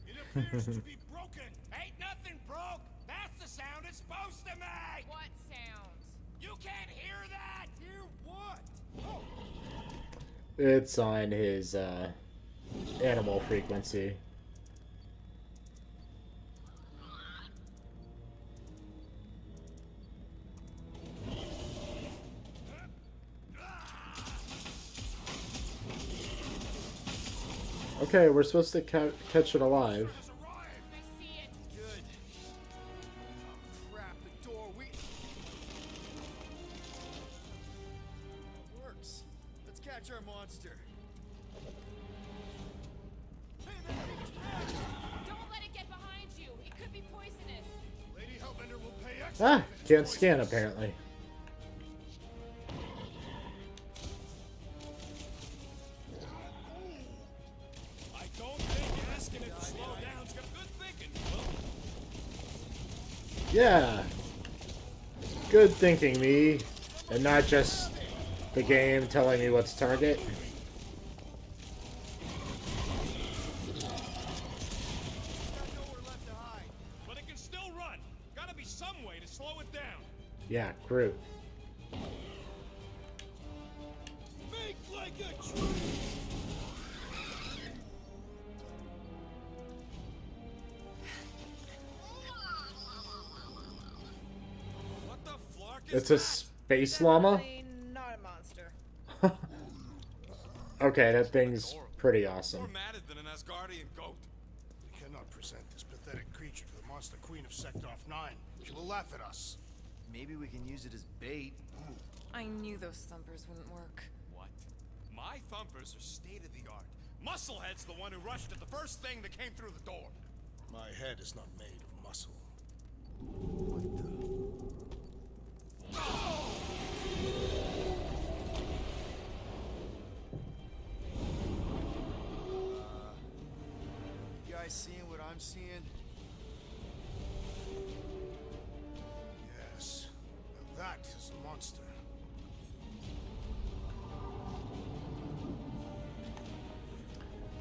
It appears to be broken. Ain't nothing broke! That's the sound it's supposed to make! What sound? You can't hear that! Hear what? Oh! It's on his animal frequency. Okay, we're supposed to catch it alive. Has arrived! I see it. Good. Oh, crap, the door, we... It works. Let's catch our monster. Hey, man, Don't let it get behind you. It could be poisonous. Lady Hellbender will pay extra. Ah, if it is can't scan poisonous. apparently. I don't think asking it to slow down's got good thinking, Quill. Yeah. Good thinking, me. And not just the game telling me what to target. got nowhere left to hide. But it can still run. Gotta be some way to slow it down. Yeah, Groot. Make like a tree! What the flark is It's a that? space llama? Definitely not a monster. Okay, that thing's pretty More awesome. matted than an Asgardian goat. We cannot present this pathetic creature to the monster queen of Sector 9. She will laugh at us. Maybe we can use it as bait. I knew those thumpers wouldn't work. What? My thumpers are state-of-the-art. Musclehead's the one who rushed at the first thing that came through the door. My head is not made of muscle. What the... You guys seeing what I'm seeing? Yes. Now that is a monster.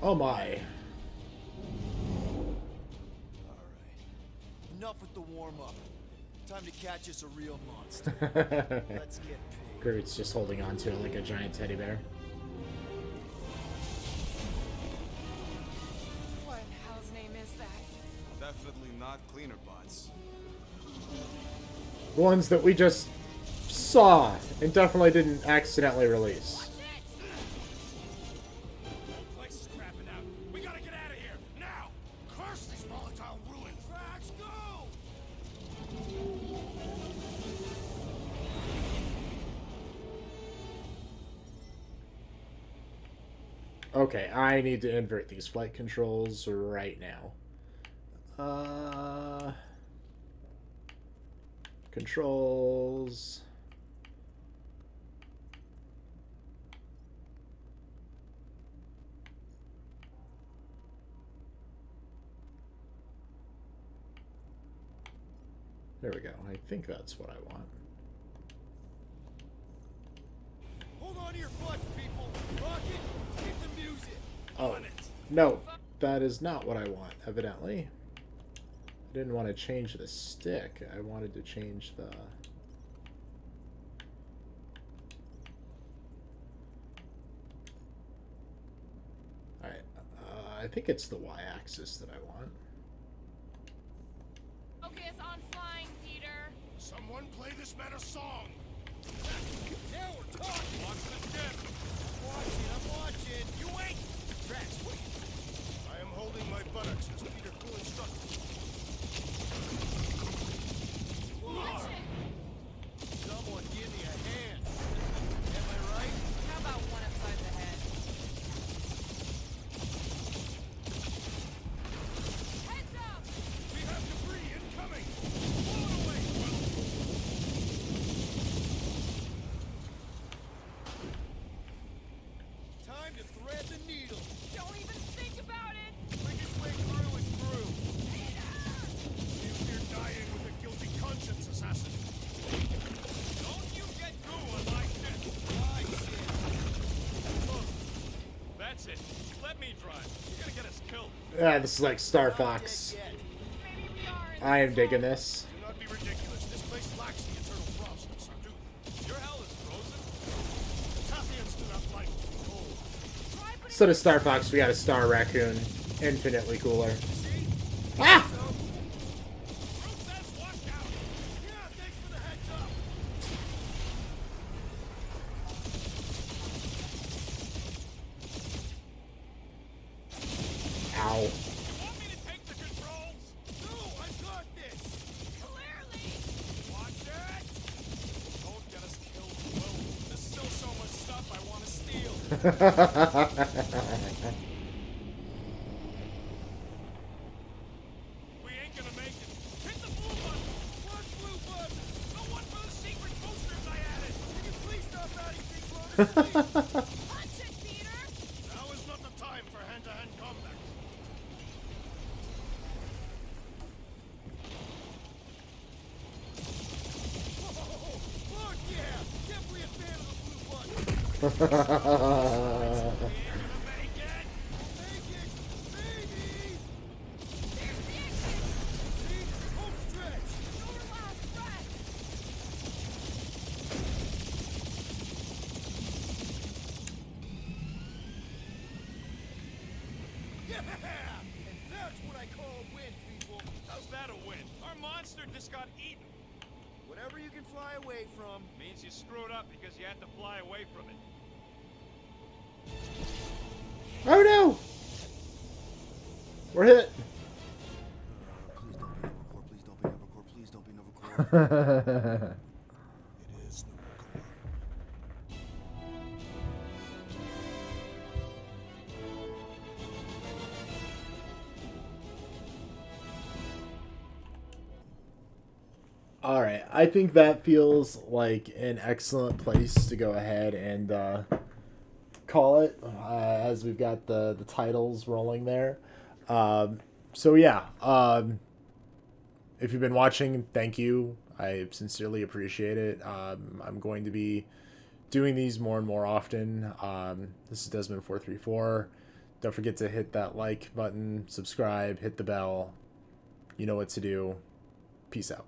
Oh my. Alright. Enough with the warm-up. Time to catch us a real monster. Let's get paid. Groot's just holding on to it like a giant teddy bear. What in hell's name is that? Definitely not cleaner bots. Ones that we just saw and definitely didn't accidentally release. Place is crapping out. We gotta get out of here now. Curse these volatile ruins! Drax, go! Okay, I need to invert these flight controls right now. Controls. There we go. I think that's what I want. Hold on to your butts, people. Rocket, hit the music. Oh, On it. no. That is not what I want, evidently. I didn't want to change the stick. I wanted to change the... Alright. I think it's the Y-axis that I want. Focus on flying, Peter. Someone play this man a song. Now we're talking. Watch the tip. I'm watching. You wait. Drax, wait. I am holding my buttocks as Peter Quill instructed. Watch it. Someone give me a hand. Am I right? How about one upside the head? Heads up. We have debris incoming. Blow it away, Quill. Time to thread the needle. Don't even think about it. Quickest way through is through. You're dying with a guilty conscience, assassin. Don't you get through on my shit. My shit. Look, that's it. Let me drive. You're gonna get us killed. Ah, this is like Star Fox. Dead yet. Maybe we are. I am digging this. Do not be ridiculous. This place lacks the eternal frost of Sarduth. Your hell is frozen. The Tathians do not like cold. Instead of Star Fox, we got a Star Raccoon. Infinitely cooler. See? Ah! Ruth says watch out. Yeah, thanks for the heads up. Ow. You want me to take the controls? No, I've got this. Clearly. Watch it. Don't get us killed, Will. There's still so much stuff I want to steal. We ain't gonna make it. Hit the blue button. What blue button? The one for the secret boosters I added. Can you please stop adding things while I'm asleep? Punch it, Peter. Now is not the time for hand-to-hand combat. Whoa, fuck yeah! Definitely a fan of the blue button. We ain't gonna make it. Make it, maybe. There's the exit. See? Home stretch. Your last breath. Yeah! And that's what I call a win, people. How's that a win? Our monster just got eaten. Whatever you can fly away from. Means you screwed up because you had to fly away from it. Oh no! We're hit. Please don't be Novacore. Please don't be Novacore. Please don't be Novacore. It is Novacore. All right, I think that feels like an excellent place to go ahead and call it, as we've got the titles rolling there. So yeah, if you've been watching, thank you. I sincerely appreciate it. I'm going to be doing these more and more often. This is Desmond434. Don't forget to hit that like button, subscribe, hit the bell. You know what to do. Peace out.